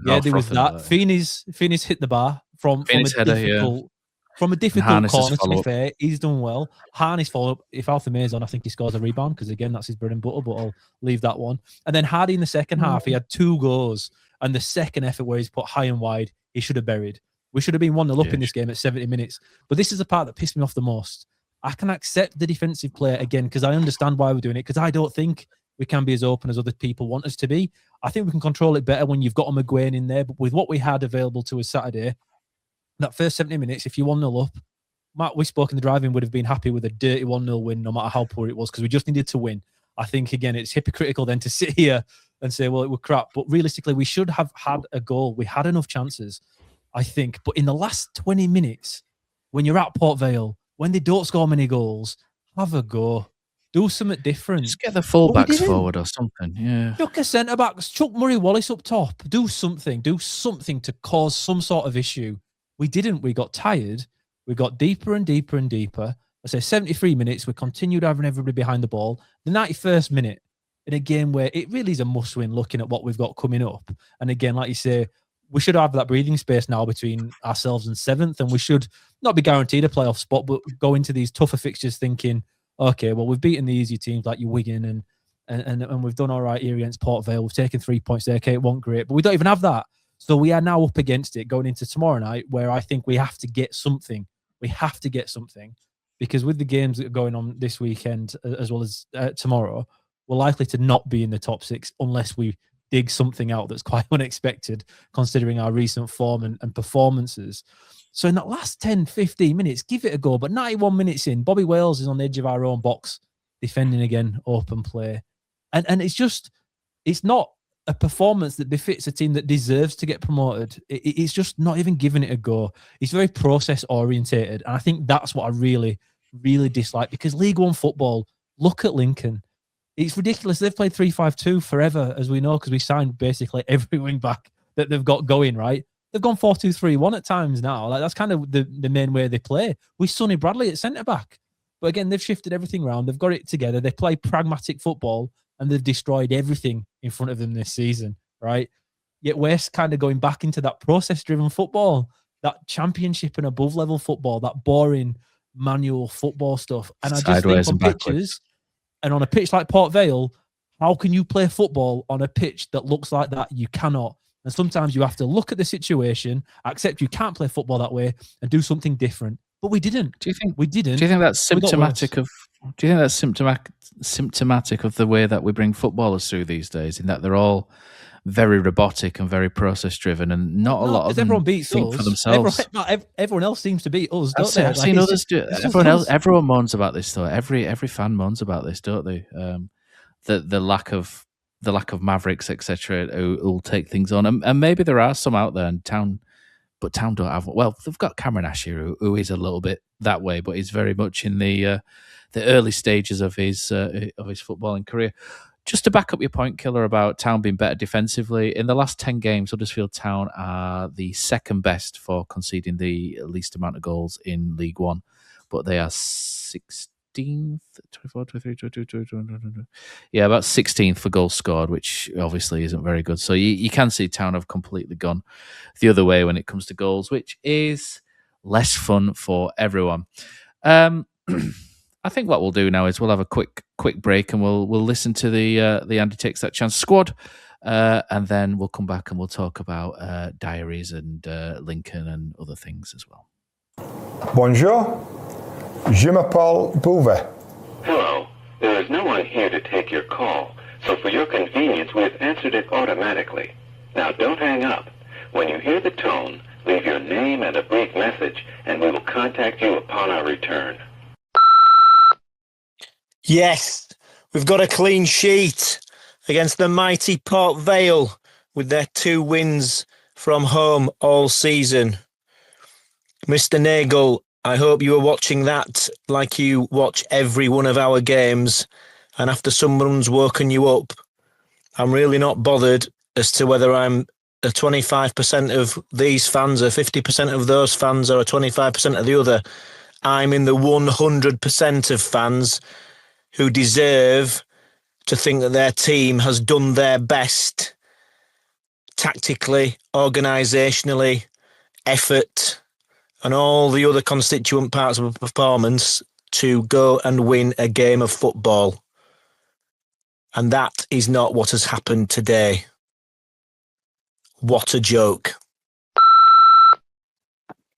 [SPEAKER 6] Yeah, there was that. Feeney's hit the bar from a difficult corner, to be fair. He's done well. Harness follow up. If Alfie May's on, I think he scores a rebound because, again, that's his bread and butter, but I'll leave that one. And then Hardy in the second half, he had 2 goals. And the second effort where he's put high and wide, he should have buried. We should have been 1-0 up in this game at 70 minutes. But this is the part that pissed me off the most. I can accept the defensive player again because I understand why we're doing it, because I don't think we can be as open as other people want us to be. I think we can control it better when you've got a McGuane in there. But with what we had available to us Saturday, that first 70 minutes, if you're 1-0 up, Matt, we spoke in the driving, would have been happy with a dirty 1-0 win, no matter how poor it was, because we just needed to win. I think, again, it's hypocritical then to sit here and say, well, it was crap. But realistically, we should have had a goal. We had enough chances, I think. But in the last 20 minutes, when you're at Port Vale, when they don't score many goals, have a go. Do something different.
[SPEAKER 4] Just get the fullbacks forward or something. Yeah.
[SPEAKER 6] Chuck a centre-backs. Chuck Murray-Wallace up top. Do something. Do something to cause some sort of issue. We didn't. We got tired. We got deeper and deeper and deeper. I say 73 minutes. We continued having everybody behind the ball. The 91st minute, in a game where it really is a must-win looking at what we've got coming up. And again, like you say, we should have that breathing space now between ourselves and 7th, and we should not be guaranteed a playoff spot, but go into these tougher fixtures thinking, okay, well, we've beaten the easy teams like your Wigan and we've done all right here against Port Vale. We've taken 3 points there. Okay, it wasn't great, but we don't even have that. So we are now up against it going into tomorrow night, where I think we have to get something. We have to get something, because with the games that are going on this weekend as well as tomorrow, we're likely to not be in the top 6 unless we dig something out that's quite unexpected, considering our recent form and performances. So in that last 10, 15 minutes, give it a go. But 91 minutes in, Bobby Wales is on the edge of our own box, defending again, open play. And it's not a performance that befits a team that deserves to get promoted. It's just not even giving it a go. It's very process orientated. And I think that's what I really, really dislike, because League One football, look at Lincoln. It's ridiculous. They've played 3-5-2 forever, as we know, because we signed basically every wing back that they've got going, right? They've gone 4-2-3-1 at times now. Like, that's kind of the main way they play. With Sonny Bradley at centre-back. But again, they've shifted everything around. They've got it together. They play pragmatic football, and they've destroyed everything in front of them this season, right? Yet we're kind of going back into that process-driven football, that championship and above-level football, that boring manual football stuff. And I just think on pitches, and on a pitch like Port Vale, how can you play football on a pitch that looks like that? You cannot. And sometimes you have to look at the situation, accept you can't play football that way, and do something different. But we didn't.
[SPEAKER 4] Do you think
[SPEAKER 6] we didn't?
[SPEAKER 4] Do you think that's symptomatic of? Do you think that's symptomatic of the way that we bring footballers through these days? In that they're all very robotic and very process driven, and not a lot of them
[SPEAKER 6] everyone beats
[SPEAKER 4] think
[SPEAKER 6] us.
[SPEAKER 4] for themselves.
[SPEAKER 6] Everyone else seems to beat us, don't they?
[SPEAKER 4] I've seen others do it. Everyone moans about this though. Every fan moans about this, don't they? The lack of mavericks, etc., who'll take things on, and maybe there are some out there in Town. But Town don't have. Well, they've got Cameron Asher, who is a little bit that way, but he's very much in the early stages of his footballing career. Just to back up your point, Killer, about Town being better defensively, in the last 10 games, Huddersfield Town are the second best for conceding the least amount of goals in League One, but they are 16th, 24, 23, 22, 23, yeah, about 16th for goals scored, which obviously isn't very good. So you can see Town have completely gone the other way when it comes to goals, which is less fun for everyone. I think what we'll do now is we'll have a quick break and we'll listen to the Andy Takes That Chance squad, and then we'll come back and we'll talk about diaries and Lincoln and other things as well.
[SPEAKER 7] Bonjour, je m'appelle Bouvet.
[SPEAKER 8] Hello, there is no one here to take your call, so for your convenience we have answered it automatically. Now don't hang up. When you hear the tone, leave your name and a brief message, and we will contact you upon our return.
[SPEAKER 9] Yes, we've got a clean sheet against the mighty Port Vale with their 2 wins from home all season. Mr. Nagel, I hope you are watching that like you watch every one of our games, and after someone's woken you up, I'm really not bothered as to whether I'm a 25% of these fans or 50% of those fans or a 25% of the other. I'm in the 100% of fans who deserve to think that their team has done their best tactically, organisationally, effort, and all the other constituent parts of a performance to go and win a game of football. And that is not what has happened today. What a joke.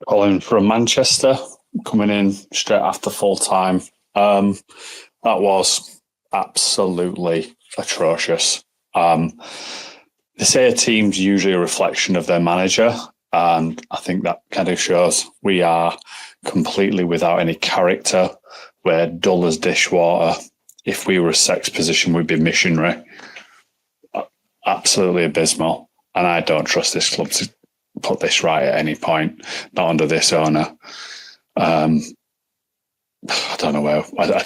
[SPEAKER 10] Colin from Manchester, coming in straight after full time. That was absolutely atrocious. They say a team's usually a reflection of their manager, and I think that kind of shows we are completely without any character. We're dull as dishwater. If we were a sex position, we'd be missionary. Absolutely abysmal. And I don't trust this club to put this right at any point, not under this owner. I don't know where. I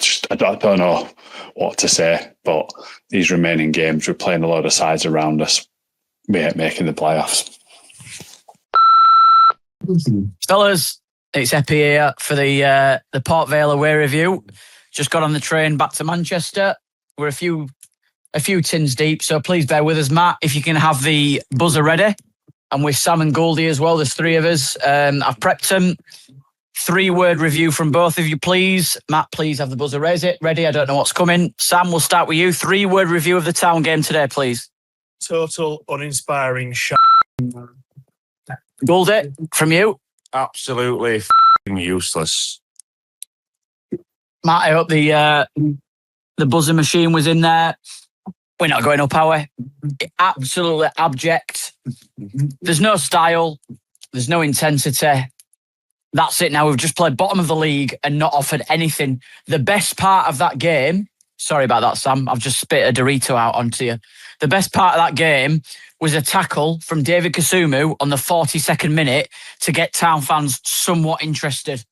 [SPEAKER 10] don't know what to say. But these remaining games, we're playing a lot of sides around us. We ain't making the playoffs.
[SPEAKER 11] Fellas, it's Epi here for the Port Vale away review. Just got on the train back to Manchester. We're a few tins deep, so please bear with us, Matt. If you can have the buzzer ready, and with Sam and Goldie as well. There's 3 of us. I've prepped them. 3-word review from both of you, please. Matt, please have the buzzer ready. I don't know what's coming. Sam, we'll start with you. 3-word review of the Town game today, please.
[SPEAKER 12] Total uninspiring shit.
[SPEAKER 11] Goldie, from you.
[SPEAKER 2] Absolutely useless.
[SPEAKER 11] Matt, I hope the buzzer machine was in there. We're not going up, are we? Absolutely abject. There's no style. There's no intensity. That's it now. We've just played bottom of the league and not offered anything. The best part of that game, sorry about that, Sam, I've just spit a Dorito out onto you. The best part of that game was a tackle from David Kasumu on the 42nd minute to get Town fans somewhat interested.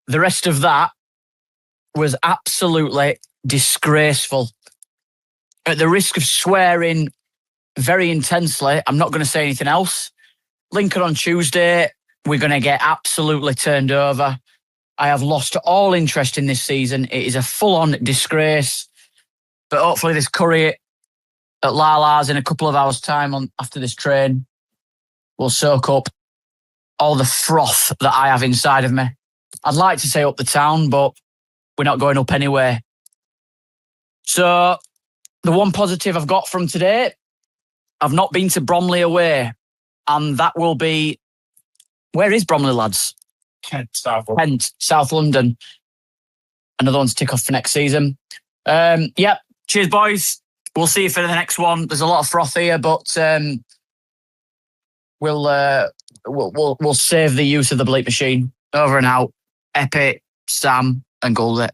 [SPEAKER 11] The rest of that was absolutely disgraceful. At the risk of swearing very intensely, I'm not going to say anything else. Lincoln on Tuesday, we're going to get absolutely turned over. I have lost all interest in this season. It is a full-on disgrace. But hopefully this curry at Lala's in a couple of hours' time after this train will soak up all the froth that I have inside of me. I'd like to say up the Town, but we're not going up anyway. So the one positive I've got from today, I've not been to Bromley away. And that will be, where is Bromley, lads?
[SPEAKER 12] Kent, South
[SPEAKER 11] London. Another one to tick off for next season. Yep. Cheers, boys. We'll see you for the next one. There's a lot of froth here, but we'll save the use of the bleep machine. Over and out. Epic, Sam, and Goldie.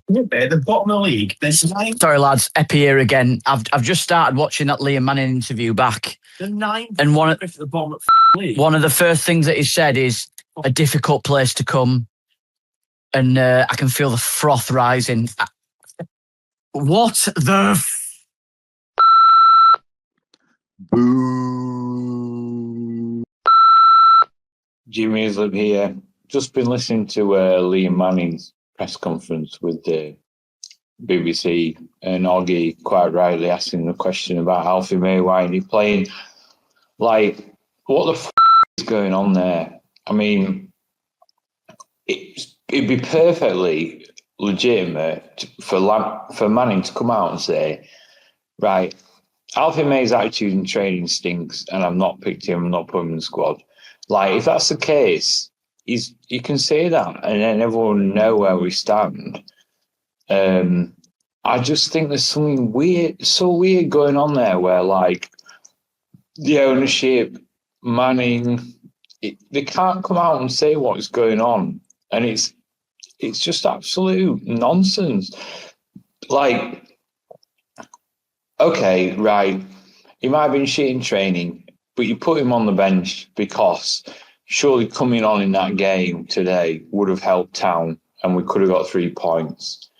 [SPEAKER 12] The bottom of the league. There's 9.
[SPEAKER 11] Sorry, lads. Epi here again. I've just started watching that Liam Manning interview back.
[SPEAKER 12] The 9.
[SPEAKER 11] And one
[SPEAKER 12] at the bottom of the league.
[SPEAKER 11] One of the first things that he said is a difficult place to come. and I can feel the froth rising. What the?
[SPEAKER 10] Boo. Jimmy Islip here. Just been listening to Liam Manning's press conference with the BBC, and Augie quite rightly asking the question about Alfie May. Why ain't he playing? Like, what the is going on there? I mean, it'd be perfectly legitimate for Manning to come out and say, right, Alfie May's attitude in training stinks, and I've not picked him, I'm not putting him in the squad. Like, if that's the case, you can say that, and then everyone know where we stand. I just think there's something so weird going on there, where like the ownership, Manning, they can't come out and say what's going on, and it's just absolute nonsense. Like, okay, right, he might have been shit in training, but you put him on the bench because surely coming on in that game today would have helped Town, and we could have got 3 points.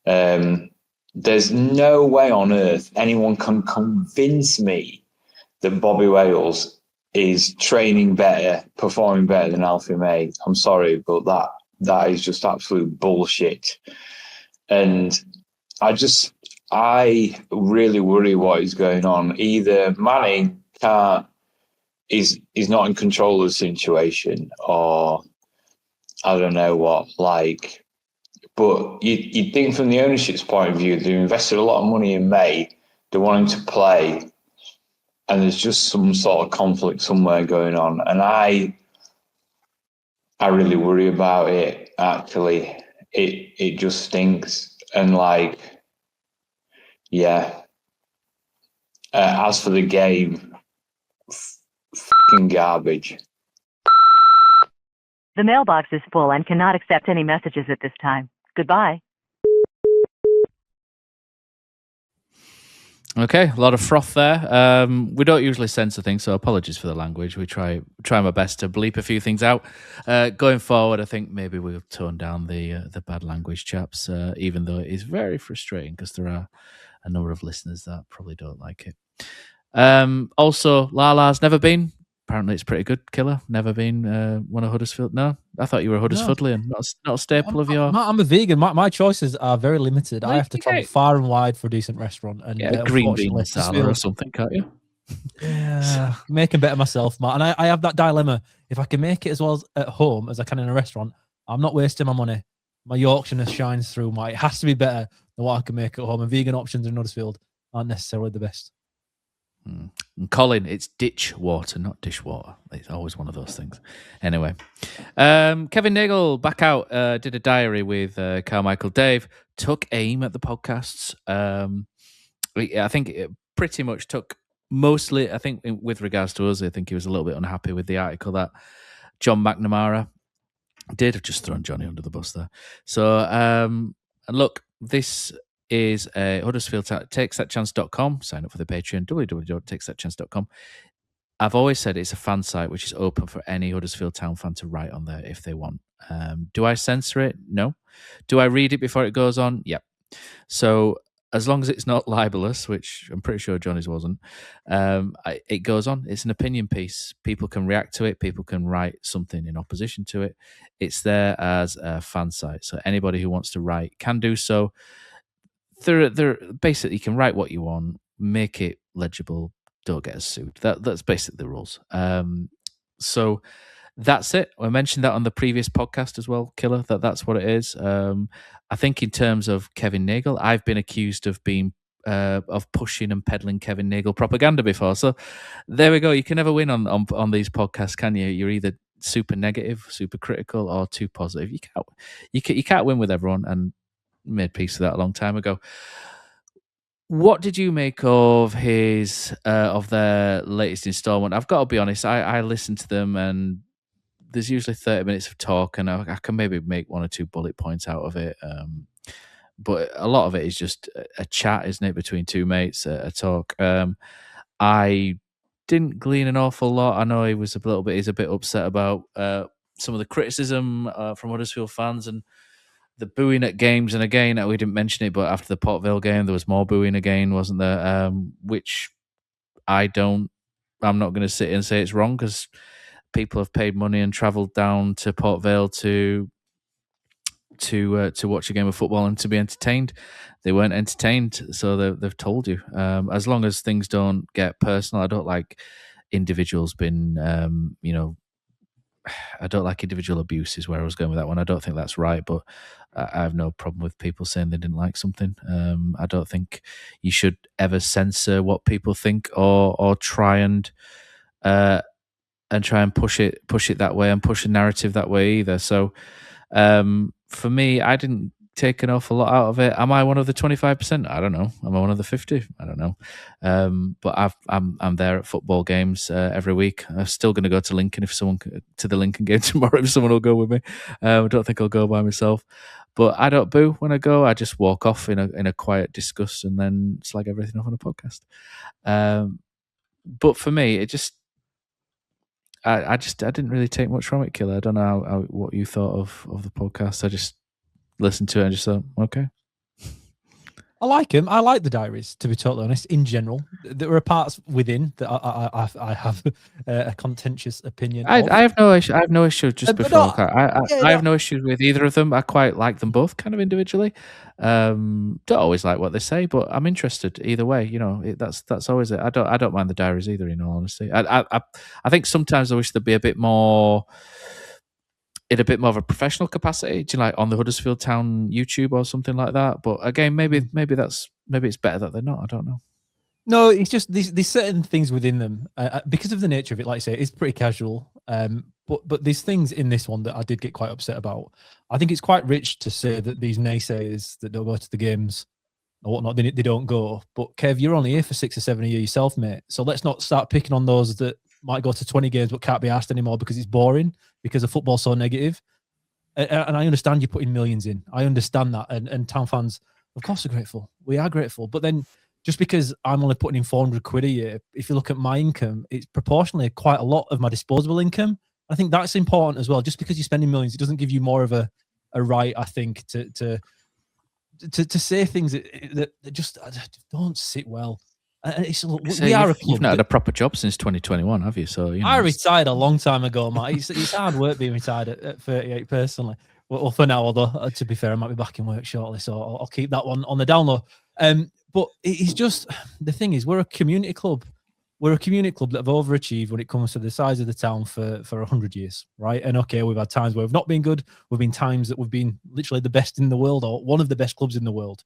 [SPEAKER 10] There's no way on earth anyone can convince me that Bobby Wales is training better, performing better than Alfie May. I'm sorry, but that is just absolute bullshit. And I really worry what is going on. Either Manning is not in control of the situation, or I don't know what, like. But you'd think from the ownership's point of view, they invested a lot of money in May, they're wanting to play, and there's just some sort of conflict somewhere going on. And I really worry about it, actually. It just stinks. And like, yeah. As for the game, fucking garbage.
[SPEAKER 13] The mailbox is full and cannot accept any messages at this time. Goodbye.
[SPEAKER 4] Okay, a lot of froth there. We don't usually censor things, so apologies for the language. We try my best to bleep a few things out. Going forward, I think maybe we'll tone down the bad language, chaps, even though it is very frustrating because there are a number of listeners that probably don't like it. Also, Lala's never been. Apparently, it's pretty good, Killer. Never been one of Huddersfield. No, I thought you were a Huddersfieldian. Not a staple of your.
[SPEAKER 6] I'm a vegan. My choices are very limited. I have to travel far and wide for a decent restaurant. And
[SPEAKER 4] a green bean masala or something, can't you?
[SPEAKER 6] Yeah, making better myself, Matt. And I have that dilemma. If I can make it as well as at home as I can in a restaurant, I'm not wasting my money. My Yorkshireness shines through. It has to be better than what I can make at home. And vegan options in Huddersfield aren't necessarily the best.
[SPEAKER 4] And Colin, it's ditch water, not dishwater. It's always one of those things. Anyway, Kevin Nagel back out, did a diary with Carmichael Dave, took aim at the podcasts. I think it pretty much took mostly, I think with regards to us, I think he was a little bit unhappy with the article that John McNamara did. I've just thrown Johnny under the bus there. So, and look, this is Huddersfield takesthatchance.com. Sign up for the Patreon, www.takesthatchance.com. I've always said it's a fan site which is open for any Huddersfield Town fan to write on there if they want. Do I censor it? No. Do I read it before it goes on? Yep. So as long as it's not libelous, which I'm pretty sure Johnny's wasn't, it goes on. It's an opinion piece. People can react to it. People can write something in opposition to it. It's there as a fan site. So anybody who wants to write can do so. They're basically, you can write what you want, make it legible, don't get us sued. That's basically the rules. So that's it. I mentioned that on the previous podcast as well, Killer, that's what it is. I think in terms of Kevin Nagel, I've been accused of being of pushing and peddling Kevin Nagel propaganda before. So there we go. You can never win on these podcasts, can you? You're either super negative, super critical, or too positive. You can't win with everyone, and made peace with that a long time ago. What did you make of of their latest installment? I've got to be honest, I listened to them, and there's usually 30 minutes of talk, and I can maybe make one or two bullet points out of it. But a lot of it is just a chat, isn't it, between two mates, a talk. I didn't glean an awful lot. I know he's a bit upset about some of the criticism from Huddersfield fans, and the booing at games, and again, we didn't mention it, but after the Port Vale game, there was more booing again, wasn't there? Which I'm not going to sit and say it's wrong, because people have paid money and travelled down to Port Vale to watch a game of football and to be entertained. They weren't entertained, so they've told you. As long as things don't get personal, I don't like individuals being, I don't like individual abuse is where I was going with that one. I don't think that's right, but I have no problem with people saying they didn't like something. I don't think you should ever censor what people think or try and push it that way and push a narrative that way either. So for me, I didn't take an awful lot out of it. Am I one of the 25%? I don't know. Am I one of the 50? I don't know. But I'm there at football games every week. I'm still going to go to Lincoln to the Lincoln game tomorrow if someone will go with me. I don't think I'll go by myself. But I don't boo when I go. I just walk off in a quiet disgust and then slag everything off on a podcast. But for me, it just. I didn't really take much from it, Killer. I don't know what you thought of the podcast. I just listened to it and just thought, okay.
[SPEAKER 6] I like him. I like the diaries, to be totally honest. In general, there are parts within that I have a contentious opinion.
[SPEAKER 4] I have no issue. I have no issue. Just before I have no issues with either of them. I quite like them both, kind of individually. Don't always like what they say, but I'm interested either way. That's always it. I don't mind the diaries either. In all honesty, I think sometimes I wish there'd be a bit more. In a bit more of a professional capacity, do you like on the Huddersfield Town YouTube or something like that? But again, maybe it's better that they're not. I don't know.
[SPEAKER 6] No, it's just these certain things within them because of the nature of it. Like I say, it's pretty casual. But there's things in this one that I did get quite upset about. I think it's quite rich to say that these naysayers that don't go to the games or whatnot, they don't go. But Kev, you're only here for 6 or 7 a year yourself, mate. So let's not start picking on those that might go to 20 games but can't be asked anymore because it's boring, because the football's so negative. And I understand you're putting millions in. I understand that. And Town fans, of course, are grateful. We are grateful. But then just because I'm only putting in 400 quid a year, if you look at my income, it's proportionally quite a lot of my disposable income. I think that's important as well. Just because you're spending millions, it doesn't give you more of a right, I think, to say things that just don't sit well. We are a club.
[SPEAKER 4] You've not had a proper job since 2021, have you? So
[SPEAKER 6] I retired a long time ago, Matt. It's hard work being retired at 38, personally. Well, for now, although to be fair, I might be back in work shortly, so I'll keep that one on the down low. But it's just the thing is, we're a community club. We're a community club that have overachieved when it comes to the size of the town for 100 years, right? And okay, we've had times where we've not been good. We've been times that we've been literally the best in the world or one of the best clubs in the world.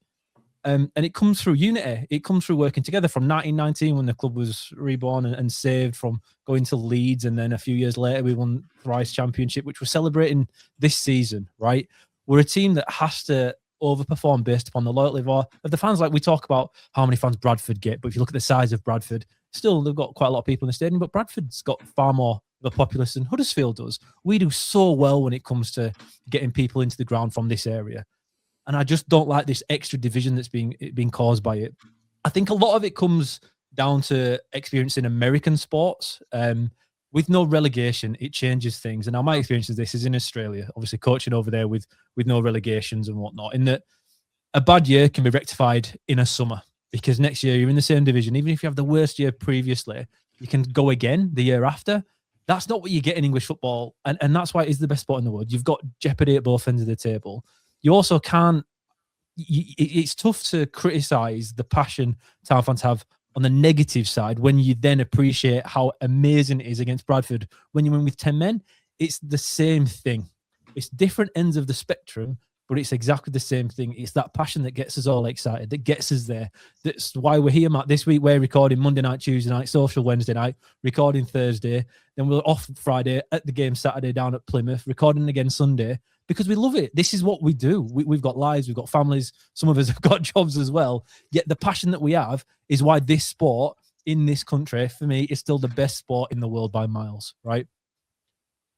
[SPEAKER 6] And it comes through unity. It comes through working together from 1919 when the club was reborn and saved from going to Leeds. And then a few years later, we won Thrice Championship, which we're celebrating this season, right? We're a team that has to overperform based upon the loyalty of the fans. Like we talk about how many fans Bradford get, but if you look at the size of Bradford, still they've got quite a lot of people in the stadium, but Bradford's got far more of a populace than Huddersfield does. We do so well when it comes to getting people into the ground from this area. And I just don't like this extra division that's being caused by it. I think a lot of it comes down to experiencing American sports. With no relegation, it changes things. And now my experience of this is in Australia, obviously coaching over there with no relegations and whatnot, in that a bad year can be rectified in a summer because next year you're in the same division. Even if you have the worst year previously, you can go again the year after. That's not what you get in English football. And that's why it is the best sport in the world. You've got jeopardy at both ends of the table. You also can't, it's tough to criticise the passion Town fans have on the negative side when you then appreciate how amazing it is against Bradford when you win with 10 men. It's the same thing. It's different ends of the spectrum, but it's exactly the same thing. It's that passion that gets us all excited, that gets us there. That's why we're here, Matt. This week we're recording Monday night, Tuesday night, social Wednesday night, recording Thursday. Then we're off Friday at the game Saturday down at Plymouth, recording again Sunday. Because we love it. This is what we do. We've got lives, we've got families. Some of us have got jobs as well. Yet the passion that we have is why this sport in this country, for me, is still the best sport in the world by miles, right?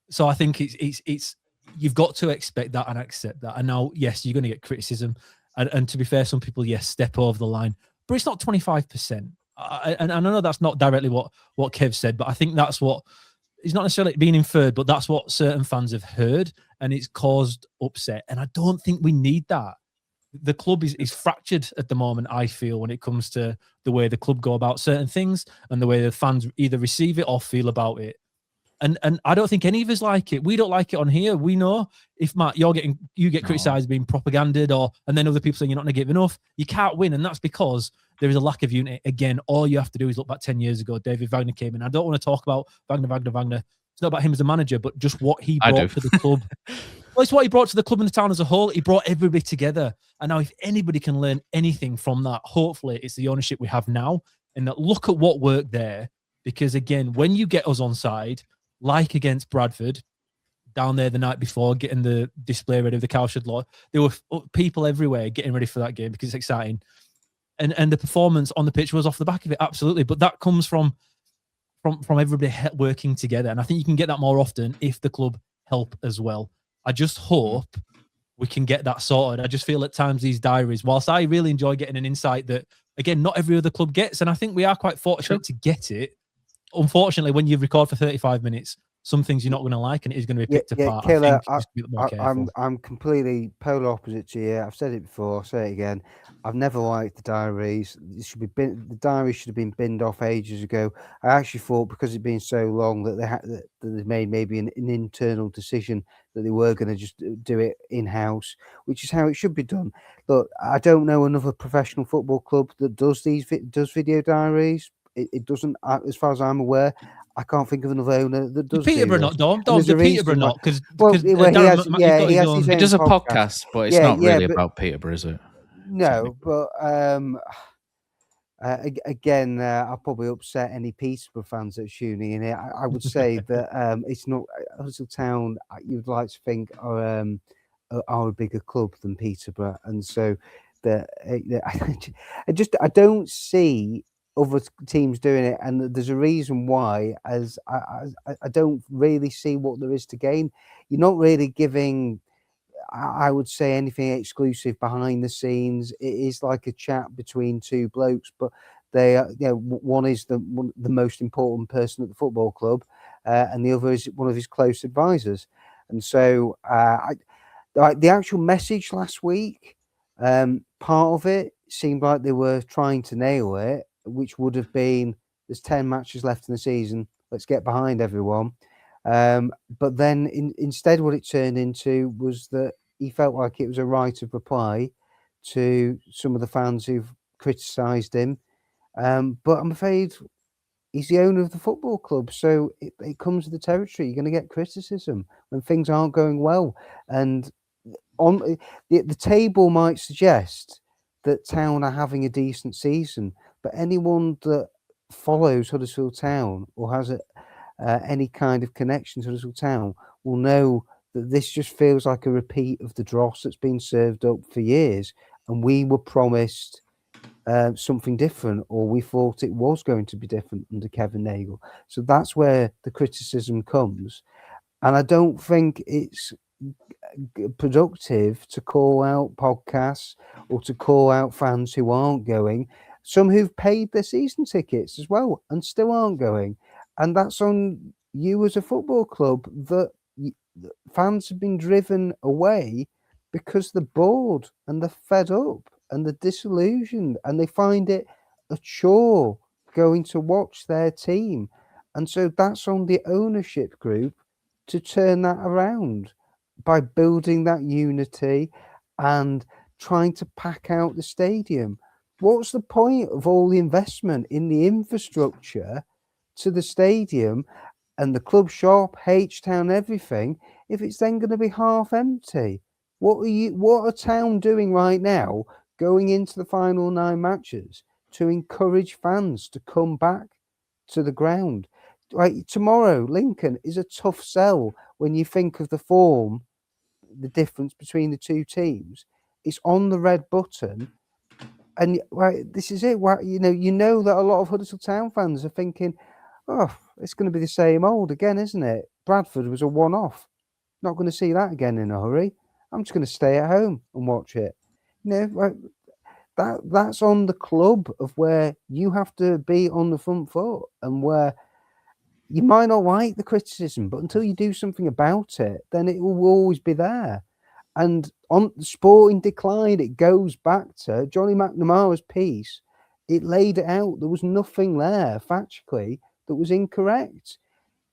[SPEAKER 6] So I think it's you've got to expect that and accept that. And now, yes, you're going to get criticism. And to be fair, some people, yes, step over the line. But it's not 25%. And I know that's not directly what Kev said, but I think that's what it's not necessarily being inferred, but that's what certain fans have heard, and it's caused upset. And I don't think we need that. The club is fractured at the moment, I feel, when it comes to the way the club go about certain things and the way the fans either receive it or feel about it. And I don't think any of us like it. We don't like it on here. We know if, Matt, you get criticised being propaganded, and then other people saying you're not going to give enough, you can't win. And that's because there is a lack of unity. Again, all you have to do is look back 10 years ago. David Wagner came in. I don't want to talk about Wagner. It's not about him as a manager, but just what he brought to the club. Well, it's what he brought to the club and the town as a whole. He brought everybody together. And now if anybody can learn anything from that, hopefully it's the ownership we have now. And that look at what worked there. Because again, when you get us on side, like against Bradford, down there the night before, getting the display ready of the Cowshed Law, there were people everywhere getting ready for that game because it's exciting. And the performance on the pitch was off the back of it, absolutely. But that comes from everybody working together. And I think you can get that more often if the club help as well. I just hope we can get that sorted. I just feel at times these diaries, whilst I really enjoy getting an insight that, again, not every other club gets, and I think we are quite fortunate to get it. Unfortunately, when you record for 35 minutes, some things you're not going to like, and it is going to be picked apart.
[SPEAKER 5] Killer,
[SPEAKER 6] I'm
[SPEAKER 5] completely polar opposite to you. I've said it before, I'll say it again. I've never liked the diaries. The diaries should have been binned off ages ago. I actually thought because it's been so long that they made maybe an internal decision that they were going to just do it in-house, which is how it should be done. Look, I don't know another professional football club that does video diaries. It doesn't, as far as I'm aware. I can't think of another owner that does.
[SPEAKER 6] Peterborough not, Dom. The Peterborough not, because
[SPEAKER 5] he does
[SPEAKER 6] a
[SPEAKER 4] podcast, but it's not really about Peterborough, is it?
[SPEAKER 5] No, but again, I'll probably upset any Peterborough fans that are tuning in here. I would say that it's not Huddersfield Town. You'd like to think are a bigger club than Peterborough, and so I don't see other teams doing it, and there's a reason why. As I don't really see what there is to gain. You're not really giving, I would say, anything exclusive behind the scenes. It is like a chat between two blokes, but they are, one is the most important person at the football club, and the other is one of his close advisors. And so the actual message last week, part of it seemed like they were trying to nail it, which would have been, there's 10 matches left in the season, let's get behind everyone. But then instead what it turned into was that he felt like it was a right of reply to some of the fans who've criticised him. But I'm afraid he's the owner of the football club, so it comes with the territory. You're going to get criticism when things aren't going well. And on the table might suggest that Town are having a decent season, but anyone that follows Huddersfield Town or has any kind of connection to Huddersfield Town will know that this just feels like a repeat of the dross that's been served up for years, and we were promised something different, or we thought it was going to be different under Kevin Nagle. So that's where the criticism comes, and I don't think it's productive to call out podcasts or to call out fans who aren't going, some who've paid their season tickets as well and still aren't going. And that's on you as a football club, that fans have been driven away because they're bored and they're fed up and they're disillusioned, and they find it a chore going to watch their team. And so that's on the ownership group to turn that around by building that unity and trying to pack out the stadium. What's the point of all the investment in the infrastructure to the stadium and the club shop, H-Town, everything, if it's then going to be half empty? What are Town doing right now, going into the final 9 matches, to encourage fans to come back to the ground? Like tomorrow, Lincoln is a tough sell when you think of the form, the difference between the two teams. It's on the red button. And this is it. You know that a lot of Huddersfield Town fans are thinking, oh, it's going to be the same old again, isn't it? Bradford was a one-off. Not going to see that again in a hurry. I'm just going to stay at home and watch it. That's on the club, of where you have to be on the front foot, and where you might not like the criticism, but until you do something about it, then it will always be there. And on Sporting Decline, it goes back to Johnny McNamara's piece. It laid it out. There was nothing there factually that was incorrect.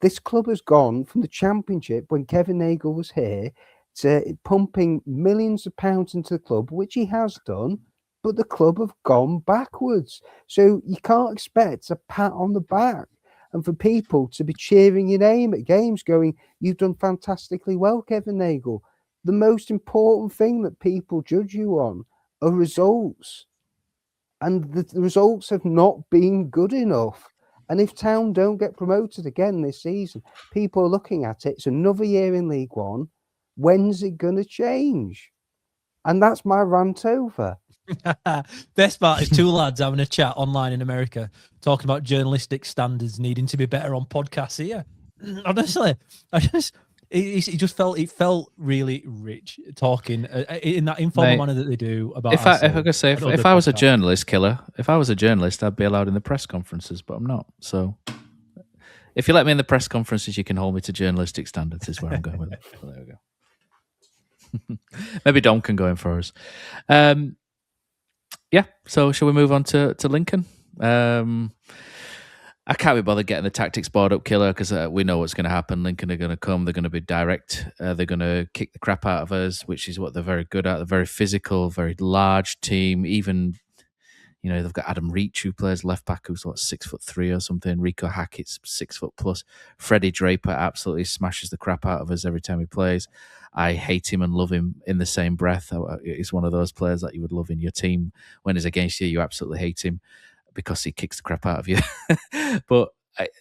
[SPEAKER 5] This club has gone from the Championship when Kevin Nagle was here to pumping millions of pounds into the club, which he has done, but the club have gone backwards. So you can't expect a pat on the back and for people to be cheering your name at games going, you've done fantastically well, Kevin Nagle. The most important thing that people judge you on are results. And the results have not been good enough. And if Town don't get promoted again this season, people are looking at it. It's another year in League One. When's it going to change? And that's my rant over.
[SPEAKER 6] Best part is two lads having a chat online in America talking about journalistic standards needing to be better on podcasts here. Honestly, it felt really rich talking in that informal manner that they do about.
[SPEAKER 4] If I was a journalist, Killer, if I was a journalist, I'd be allowed in the press conferences, but I'm not. So if you let me in the press conferences, you can hold me to journalistic standards. Is where I'm going with it. Well, there we go. Maybe Dom can go in for us. Yeah. So shall we move on to Lincoln? I can't be bothered getting the tactics board up, Killer, because we know what's going to happen. Lincoln are going to come. They're going to be direct. They're going to kick the crap out of us, which is what they're very good at. They're very physical, very large team. Even, they've got Adam Reach, who plays left back, who's 6'3" or something. Rico Hackett's 6'+. Freddie Draper absolutely smashes the crap out of us every time he plays. I hate him and love him in the same breath. He's one of those players that you would love in your team. When he's against you, you absolutely hate him, because he kicks the crap out of you. But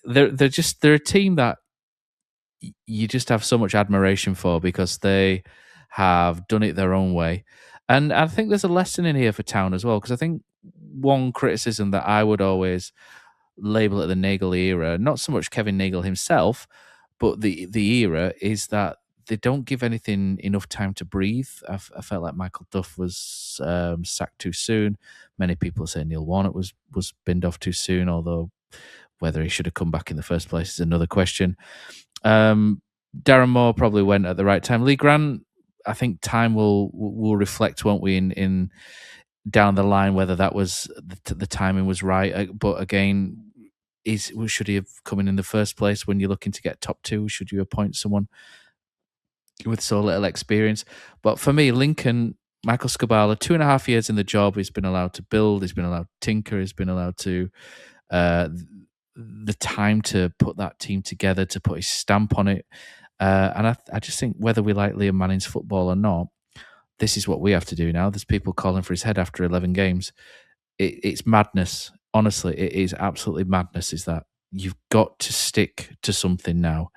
[SPEAKER 4] they're a team that you just have so much admiration for, because they have done it their own way. And I think there's a lesson in here for Town as well, because I think one criticism that I would always label it the Nagle era, not so much Kevin Nagle himself, but the era, is that they don't give anything enough time to breathe. I felt like Michael Duff was sacked too soon. Many people say Neil Warnock was binned off too soon, although whether he should have come back in the first place is another question. Darren Moore probably went at the right time. Lee Grant, I think time will reflect, won't we, in down the line, whether that was the timing was right. But again, should he have come in the first place when you're looking to get top two? Should you appoint someone with so little experience? But for me, Lincoln, Michael Scabala, 2.5 years in the job, he's been allowed to build, he's been allowed to tinker, he's been allowed to the time to put that team together, to put his stamp on it. And I just think, whether we like Liam Manning's football or not, this is what we have to do now. There's people calling for his head after 11 games. It's madness. Honestly, it is absolutely madness, is that you've got to stick to something now.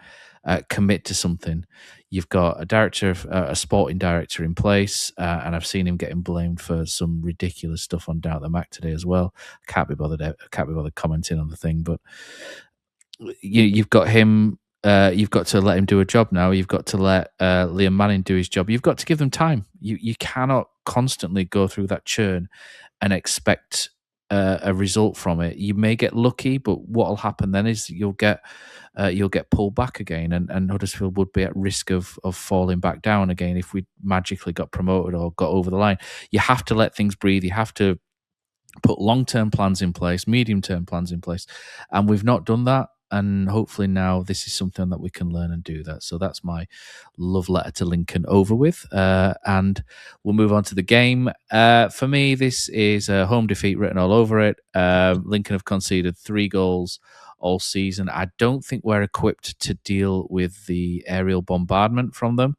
[SPEAKER 4] Commit to something. You've got a sporting director in place, and I've seen him getting blamed for some ridiculous stuff on Down at the Mac today as well. I can't be bothered commenting on the thing, but you've got him. You've got to let him do a job now. You've got to let Liam Manning do his job. You've got to give them time. You cannot constantly go through that churn and expect a result from it. You may get lucky, but what will happen then is you'll get pulled back again, and Huddersfield would be at risk of falling back down again if we magically got promoted or got over the line. You have to let things breathe. You have to put long-term plans in place, medium-term plans in place, and we've not done that. And hopefully now this is something that we can learn and do that. So that's my love letter to Lincoln over with. And we'll move on to the game. For me, this is a home defeat written all over it. Lincoln have conceded 3 goals all season. I don't think we're equipped to deal with the aerial bombardment from them.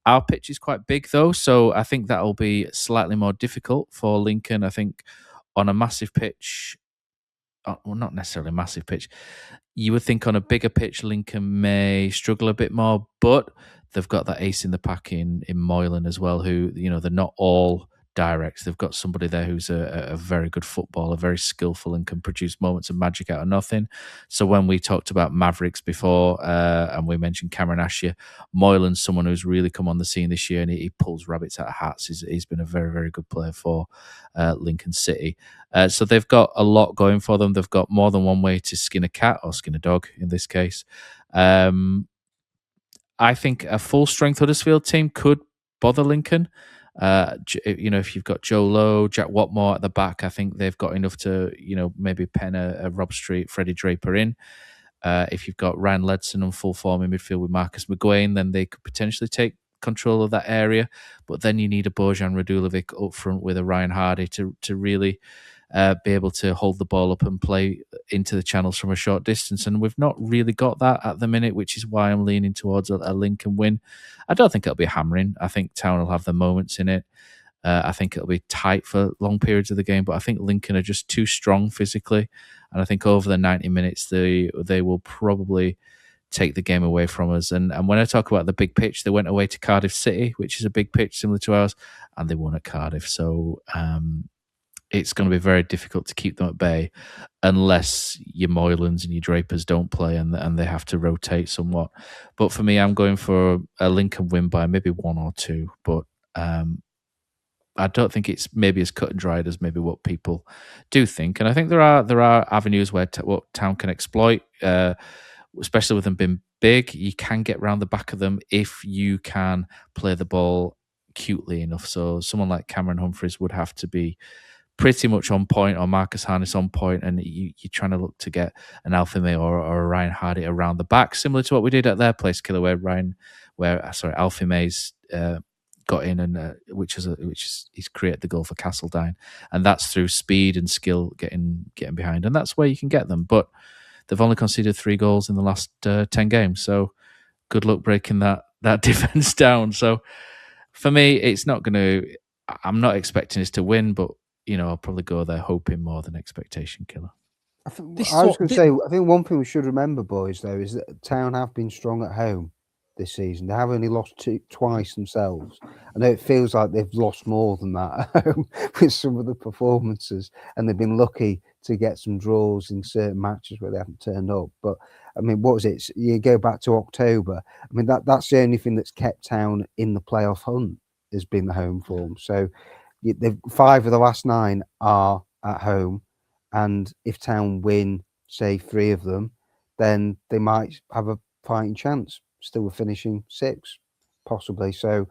[SPEAKER 4] Our pitch is quite big though, so I think that will be slightly more difficult for Lincoln. I think on a massive pitch, well, not necessarily a massive pitch, you would think on a bigger pitch Lincoln may struggle a bit more, but they've got that ace in the pack in Moylan as well, who, they're not all direct. They've got somebody there who's a very good footballer, very skillful, and can produce moments of magic out of nothing. So when we talked about Mavericks before, and we mentioned Cameron Asher, Moylan's someone who's really come on the scene this year, and he pulls rabbits out of hats. He's been a very, very good player for Lincoln City. So they've got a lot going for them. They've got more than one way to skin a cat, or skin a dog in this case. I think a full-strength Huddersfield team could bother Lincoln. If you've got Joe Lowe, Jack Watmore at the back, I think they've got enough to, maybe pen a Rob Street, Freddie Draper in. If you've got Ryan Ledson on full form in midfield with Marcus McGuane, then they could potentially take control of that area. But then you need a Bojan Radulovic up front with a Ryan Hardy to really be able to hold the ball up and play into the channels from a short distance. And we've not really got that at the minute, which is why I'm leaning towards a Lincoln win. I don't think it'll be hammering. I think Town will have their moments in it. I think it'll be tight for long periods of the game, but I think Lincoln are just too strong physically. And I think over the 90 minutes, they will probably take the game away from us. And when I talk about the big pitch, they went away to Cardiff City, which is a big pitch similar to ours, and they won at Cardiff. So it's going to be very difficult to keep them at bay unless your Moylans and your Drapers don't play and they have to rotate somewhat. But for me, I'm going for a Lincoln win by maybe 1 or 2. But I don't think it's maybe as cut and dried as maybe what people do think. And I think there are avenues where what Town can exploit, especially with them being big. You can get round the back of them if you can play the ball cutely enough. So someone like Cameron Humphreys would have to be pretty much on point, or Marcus Harness on point, and you're trying to look to get an Alfie May or a Ryan Hardy around the back, similar to what we did at their place, Killer, where Alfie May's got in and he's created the goal for Castledine, and that's through speed and skill getting behind, and that's where you can get them. But they've only conceded 3 goals in the last 10 games, so good luck breaking that defense down. So for me, it's not going to. I'm not expecting us to win, but I'll probably go there hoping more than expectation, Killer.
[SPEAKER 5] I was going to say, I think one thing we should remember, boys, though, is that Town have been strong at home this season. They have only lost twice themselves. I know it feels like they've lost more than that at home with some of the performances, and they've been lucky to get some draws in certain matches where they haven't turned up. But I mean, what was it? You go back to October. I mean, that's the only thing that's kept Town in the playoff hunt has been the home form. So 5 of the last 9 are at home, and if Town win, say 3 of them, then they might have a fighting chance still of finishing 6, possibly. So,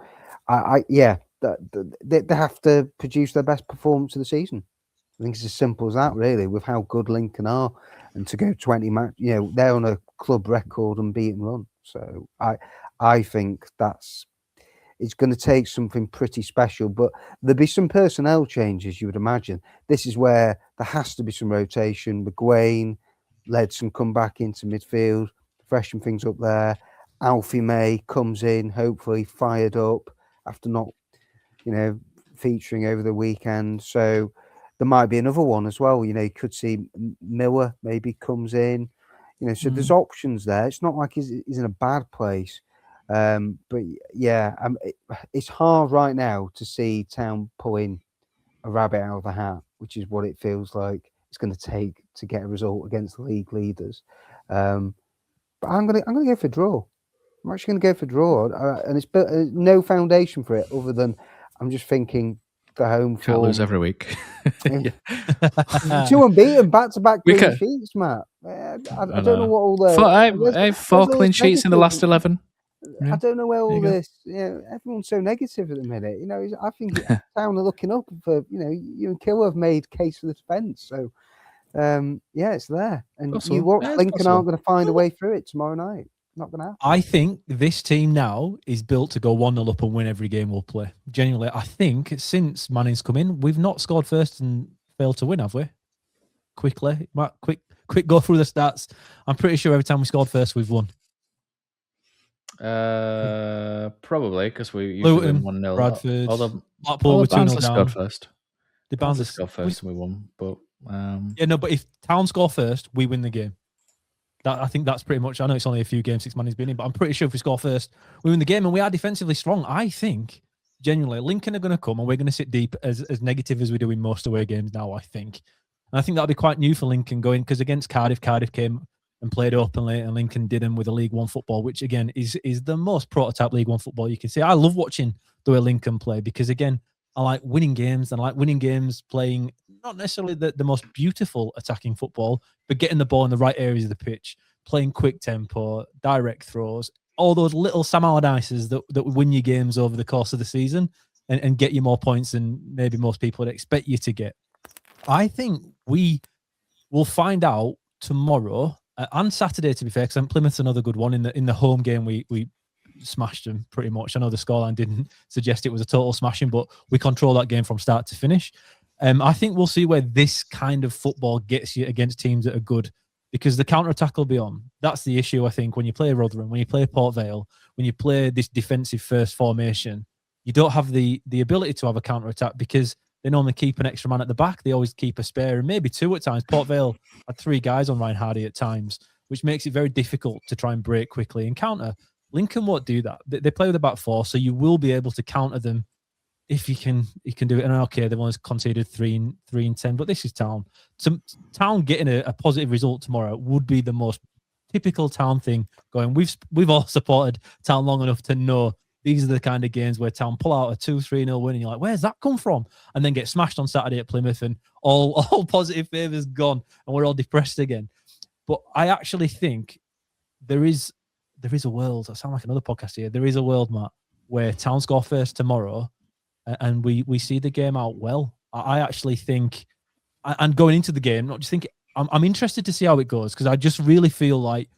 [SPEAKER 5] they have to produce their best performance of the season. I think it's as simple as that, really, with how good Lincoln are, and to go 20 match, they're on a club record unbeaten run. So, I think it's going to take something pretty special, but there'll be some personnel changes, you would imagine. This is where there has to be some rotation. McGuane, Ledson come back into midfield, freshen things up there. Alfie May comes in, hopefully fired up after not, featuring over the weekend. So there might be another one as well. You could see Miller maybe comes in. So there's options there. It's not like he's in a bad place. But yeah, it's hard right now to see Town pulling a rabbit out of the hat, which is what it feels like it's going to take to get a result against the league leaders. But I'm gonna go for draw. I'm actually going to go for draw, and it's built no foundation for it other than I'm just thinking the home form.
[SPEAKER 4] Can't lose every week.
[SPEAKER 5] 2 unbeaten, back-to-back clean sheets, Matt. I don't know what all the
[SPEAKER 4] 4 clean sheets in the last 11.
[SPEAKER 5] I don't know where all this. Everyone's so negative at the minute. I think Town are looking up for. You and Killer have made case for the defence. So, it's there. And Lincoln aren't going to find a way through it tomorrow night. Not going to happen.
[SPEAKER 6] I think this team now is built to go 1-0 up and win every game we'll play. Genuinely, I think since Manning's come in, we've not scored first and failed to win, have we? Quickly, Matt, quick go through the stats. I'm pretty sure every time we scored first, we've won.
[SPEAKER 4] Probably because we usually win 1-0.
[SPEAKER 6] Bradford,
[SPEAKER 4] Blackpool
[SPEAKER 6] were 2-0
[SPEAKER 4] scored first.
[SPEAKER 6] The Barnsley
[SPEAKER 4] scored first and we won. But
[SPEAKER 6] but if Town score first, we win the game. I think that's pretty much. I know it's only a few games 6 Manning's been in, but I'm pretty sure if we score first, we win the game, and we are defensively strong. I think genuinely, Lincoln are going to come and we're going to sit deep as negative as we do in most away games now, I think. And I think that'll be quite new for Lincoln going, because against Cardiff came and played openly, and Lincoln did them with a League One football, which again is the most prototype League One football you can see. I love watching the way Lincoln play, because again, I like winning games, and I like winning games playing not necessarily the most beautiful attacking football, but getting the ball in the right areas of the pitch, playing quick tempo, direct throws, all those little Sam Allardyces that win you games over the course of the season and get you more points than maybe most people would expect you to get. I think we will find out tomorrow and Saturday, to be fair, because Plymouth's another good one. In the home game, we smashed them pretty much. I know the scoreline didn't suggest it was a total smashing, but we control that game from start to finish. I think we'll see where this kind of football gets you against teams that are good, because the counter-attack will be on. That's the issue, I think, when you play Rotherham, when you play Port Vale, when you play this defensive first formation, you don't have the ability to have a counter-attack, because they normally keep an extra man at the back. They always keep a spare, and maybe two at times. Port Vale had 3 guys on Ryan Hardy at times, which makes it very difficult to try and break quickly and counter. Lincoln won't do that. They play with a back 4, so you will be able to counter them if you can do it. And okay, they've only conceded 3 in 10, but this is Town. So Town getting a positive result tomorrow would be the most typical Town thing going. We've all supported Town long enough to know these are the kind of games where Town pull out a 2-3-0 win and you're like, where's that come from? And then get smashed on Saturday at Plymouth and all positive favours gone and we're all depressed again. But I actually think there is a world. I sound like another podcast here. There is a world, Matt, where Town score first tomorrow and we see the game out well. I actually think, and going into the game, not just think, I'm interested to see how it goes, because I just really feel like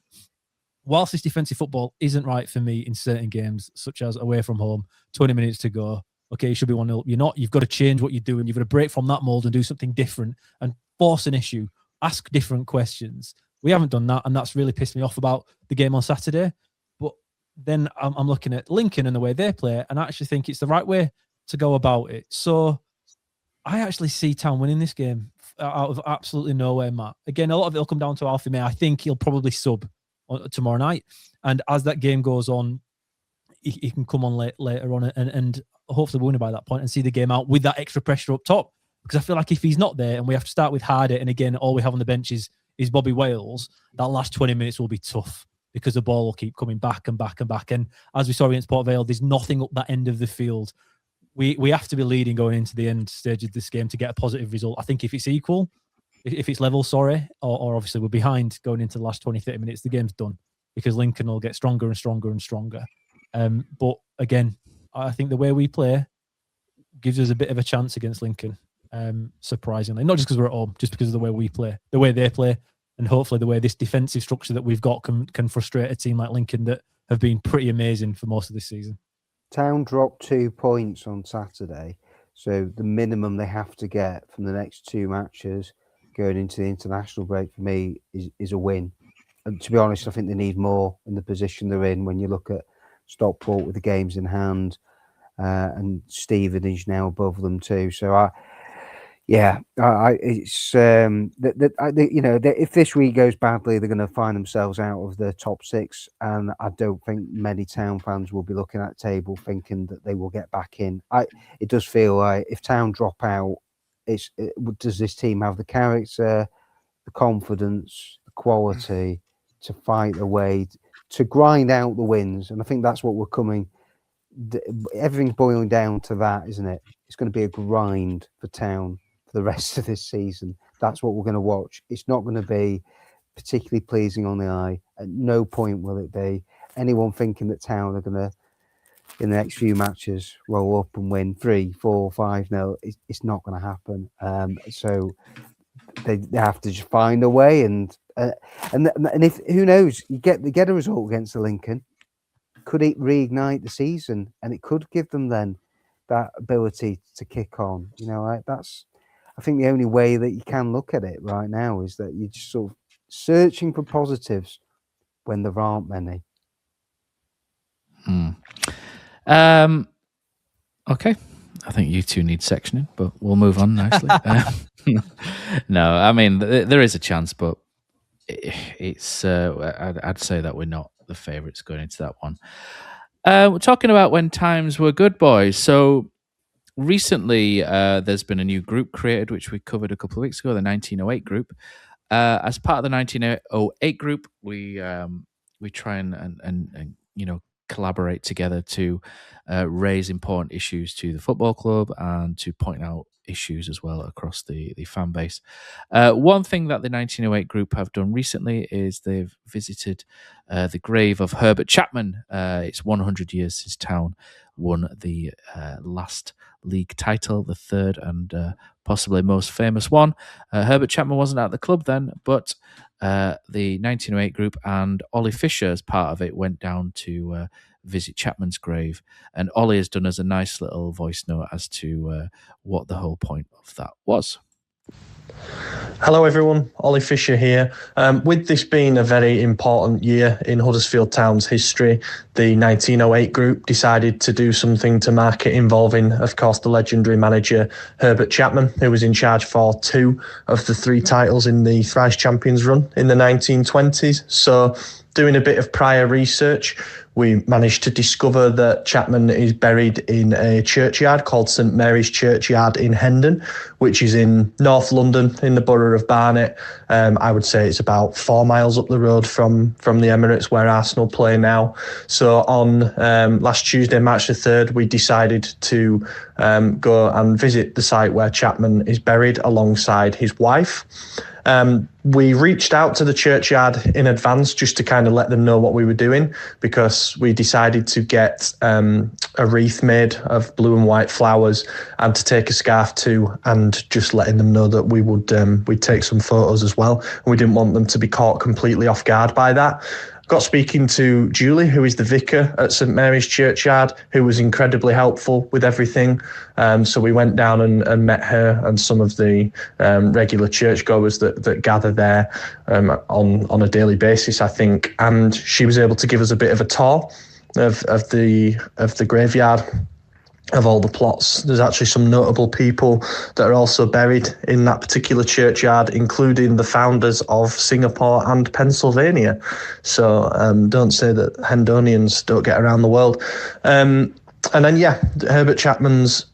[SPEAKER 6] whilst this defensive football isn't right for me in certain games, such as away from home, 20 minutes to go, okay, you should be 1-0. You're not. You've got to change what you're doing. You've got to break from that mold and do something different and force an issue, ask different questions. We haven't done that, and that's really pissed me off about the game on Saturday. But then I'm looking at Lincoln and the way they play, and I actually think it's the right way to go about it. So I actually see Town winning this game out of absolutely nowhere, Matt. Again, a lot of it will come down to Alfie May. I think he'll probably sub tomorrow night, and as that game goes on, he can come on later on and hopefully win by that point and see the game out with that extra pressure up top. Because I feel like if he's not there and we have to start with Hardy, and again, all we have on the bench is Bobby Wales, that last 20 minutes will be tough, because the ball will keep coming back and back and back. And as we saw against Port Vale, there's nothing up that end of the field. We have to be leading going into the end stage of this game to get a positive result. I think if it's equal, if it's level, or obviously we're behind going into the last 20, 30 minutes, the game's done, because Lincoln will get stronger and stronger and stronger. But again, I think the way we play gives us a bit of a chance against Lincoln, surprisingly. Not just because we're at home, just because of the way we play, the way they play, and hopefully the way this defensive structure that we've got can frustrate a team like Lincoln that have been pretty amazing for most of this season.
[SPEAKER 5] Town dropped 2 points on Saturday, so the minimum they have to get from the next 2 matches going into the international break for me is a win. And to be honest, I think they need more in the position they're in when you look at Stockport with the games in hand, and Stevenage now above them too. So it's if this week goes badly, they're going to find themselves out of the top 6, and I don't think many Town fans will be looking at the table thinking that they will get back in. It does feel like if Town drop out, does this team have the character, the confidence, the quality to fight their way, to grind out the wins? And I think that's what we're coming. Everything's boiling down to that, isn't it? It's going to be a grind for Town for the rest of this season. That's what we're going to watch. It's not going to be particularly pleasing on the eye. At no point will it be. Anyone thinking that Town are going to, in the next few matches, roll up and win 3, 4, 5-0, it's not going to happen. So they have to just find a way, and if, who knows, you get a result against the Lincoln, could it reignite the season, and it could give them then that ability to kick on. That's, I think, the only way that you can look at it right now, is that you're just sort of searching for positives when there aren't many.
[SPEAKER 4] Okay, I think you two need sectioning, but we'll move on nicely. No, I mean, there is a chance, but it's I'd say that we're not the favourites going into that one. We're talking about when times were good, boys. So recently, there's been a new group created, which we covered a couple of weeks ago, the 1908 group. As part of the 1908 group, we try and collaborate together to raise important issues to the football club and to point out issues as well across the fan base. One thing that the 1908 group have done recently is they've visited the grave of Herbert Chapman. It's 100 years since Town won the last league title, the third and possibly most famous one. Herbert Chapman wasn't at the club then, but the 1908 group and Ollie Fisher, as part of it, went down to visit Chapman's grave. And Ollie has done us a nice little voice note as to what the whole point of that was.
[SPEAKER 14] Hello everyone, Ollie Fisher here. With this being a very important year in Huddersfield Town's history, the 1908 group decided to do something to mark it involving, of course, the legendary manager Herbert Chapman, who was in charge for 2 of the 3 titles in the Thrice Champions run in the 1920s. So, doing a bit of prior research, we managed to discover that Chapman is buried in a churchyard called St Mary's Churchyard in Hendon, which is in North London in the borough of Barnet. I would say it's about 4 miles up the road from the Emirates where Arsenal play now. So on last Tuesday, March the 3rd, we decided to go and visit the site where Chapman is buried alongside his wife. We reached out to the churchyard in advance just to kind of let them know what we were doing, because we decided to get a wreath made of blue and white flowers and to take a scarf too, and just letting them know that we would we'd take some photos as well. And we didn't want them to be caught completely off guard by that. Got speaking to Julie, who is the vicar at St Mary's Churchyard, who was incredibly helpful with everything. So we went down and met her and some of the regular churchgoers that gather there on a daily basis, I think. And she was able to give us a bit of a tour of the graveyard, of all the plots. There's actually some notable people that are also buried in that particular churchyard, including the founders of Singapore and Pennsylvania. So don't say that Hendonians don't get around the world. And then, Herbert Chapman's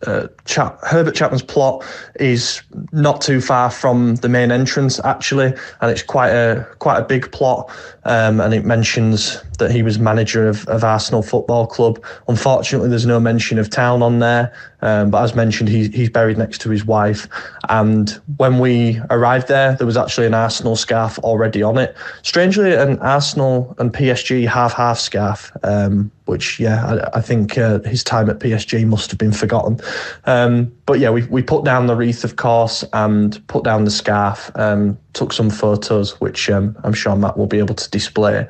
[SPEAKER 14] plot is not too far from the main entrance, actually, and it's quite a big plot. And it mentions that he was manager of Arsenal Football Club. Unfortunately, there's no mention of Town on there, but as mentioned, he's buried next to his wife. And when we arrived there was actually an Arsenal scarf already on it. Strangely, an Arsenal and PSG half scarf, which, I think his time at PSG must have been forgotten. But we put down the wreath, of course, and put down the scarf, took some photos, which I'm sure Matt will be able to display.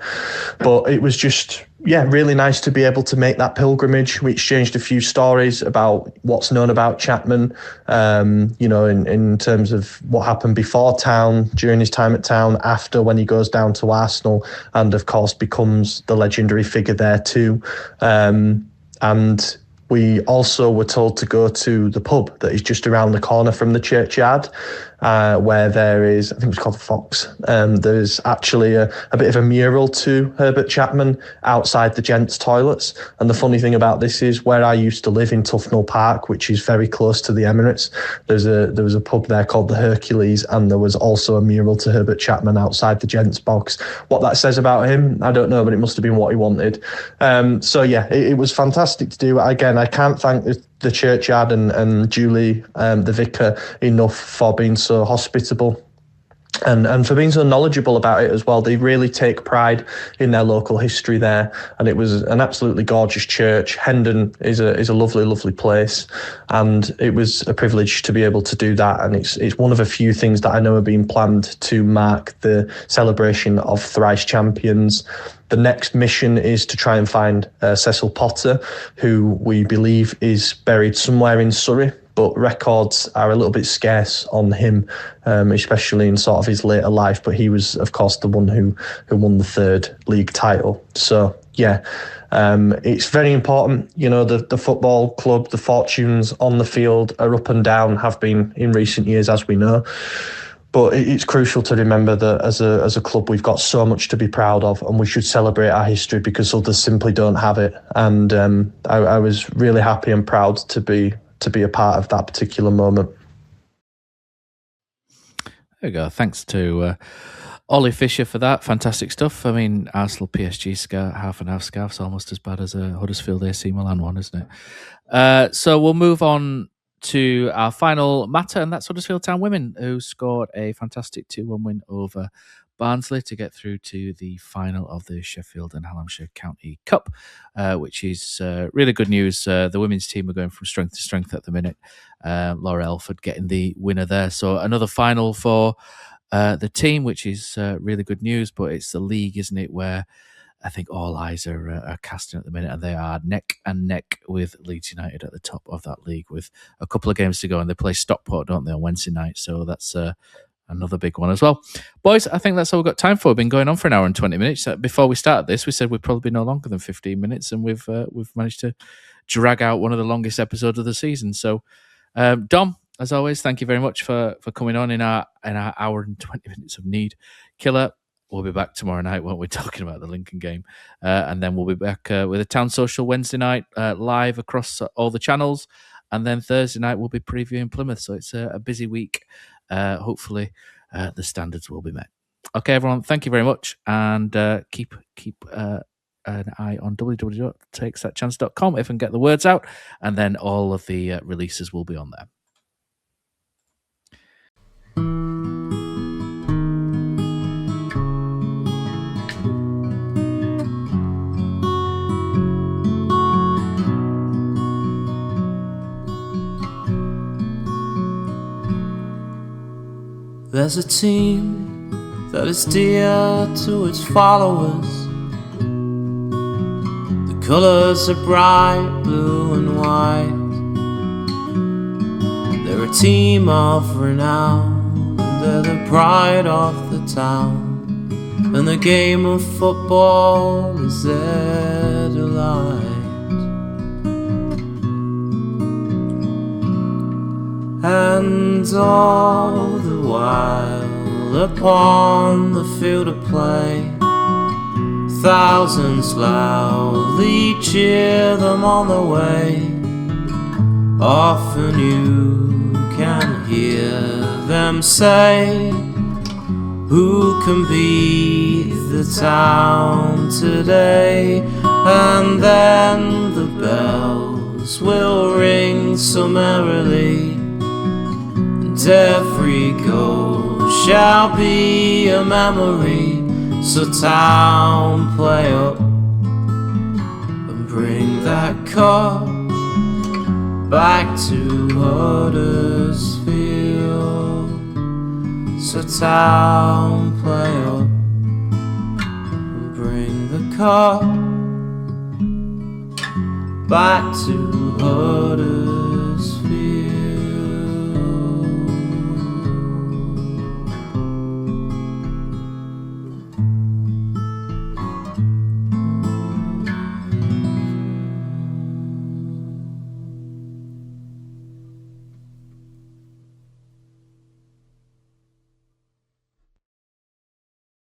[SPEAKER 14] But it was just, really nice to be able to make that pilgrimage. We exchanged a few stories about what's known about Chapman, in terms of what happened before Town, during his time at Town, after, when he goes down to Arsenal, and of course becomes the legendary figure there too. And we also were told to go to the pub that is just around the corner from the churchyard, where there is, I think it's called the Fox. There's actually a bit of a mural to Herbert Chapman outside the gents' toilets. And the funny thing about this is, where I used to live in Tufnell Park, which is very close to the Emirates, there was a pub there called the Hercules, and there was also a mural to Herbert Chapman outside the gents' box. What that says about him, I don't know, but it must have been what he wanted. It was fantastic to do. Again, I can't thank the churchyard and Julie, the vicar, enough for being so hospitable and for being so knowledgeable about it as well. They really take pride in their local history there, and it was an absolutely gorgeous church. Hendon is a lovely place, and it was a privilege to be able to do that. And it's one of a few things that I know are being planned to mark the celebration of Thrice Champions. The next mission is to try and find Cecil Potter, who we believe is buried somewhere in Surrey, but records are a little bit scarce on him, especially in sort of his later life. But he was, of course, the one who won the 3rd league title. So, it's very important. The football club, the fortunes on the field are up and down, have been in recent years, as we know. But it's crucial to remember that as a club, we've got so much to be proud of, and we should celebrate our history because others simply don't have it. And I was really happy and proud to be a part of that particular moment.
[SPEAKER 4] There we go. Thanks to Ollie Fisher for that. Fantastic stuff. I mean, Arsenal PSG half and half scarf's almost as bad as a Huddersfield AC Milan one, isn't it? So we'll move on to our final matter, and that's Huddersfield Town women, who scored a fantastic 2-1 win over Barnsley to get through to the final of the Sheffield and Hallamshire County Cup, which is really good news. The women's team are going from strength to strength at the minute. Laura Elford getting the winner there. So another final for the team, which is really good news, but it's the league, isn't it, where I think all eyes are casting at the minute, and they are neck and neck with Leeds United at the top of that league with a couple of games to go, and they play Stockport, don't they, on Wednesday night, so that's another big one as well. Boys, I think that's all we've got time for. We've been going on for an hour and 20 minutes. Before we started this, we said we'd probably be no longer than 15 minutes, and we've managed to drag out one of the longest episodes of the season. So, Dom, as always, thank you very much for coming on in our hour and 20 minutes of need. Killer, we'll be back tomorrow night, won't we, talking about the Lincoln game. And then we'll be back with a Town Social Wednesday night, live across all the channels. And then Thursday night, we'll be previewing Plymouth. So it's a busy week. Hopefully, the standards will be met. Okay, everyone, thank you very much. And keep an eye on www.takesthatchance.com if I can get the words out. And then all of the releases will be on there.
[SPEAKER 15] There's a team that is dear to its followers. The colours are bright blue and white. They're a team of renown, and they're the pride of the town. And the game of football is their delight. And all the while upon the field of play, thousands loudly cheer them on the way. Often you can hear them say, who can beat the town today? And then the bells will ring so merrily, and every goal shall be a memory. So town, play up and bring that cup back to Huddersfield. So town, play up and bring the cup back to Huddersfield.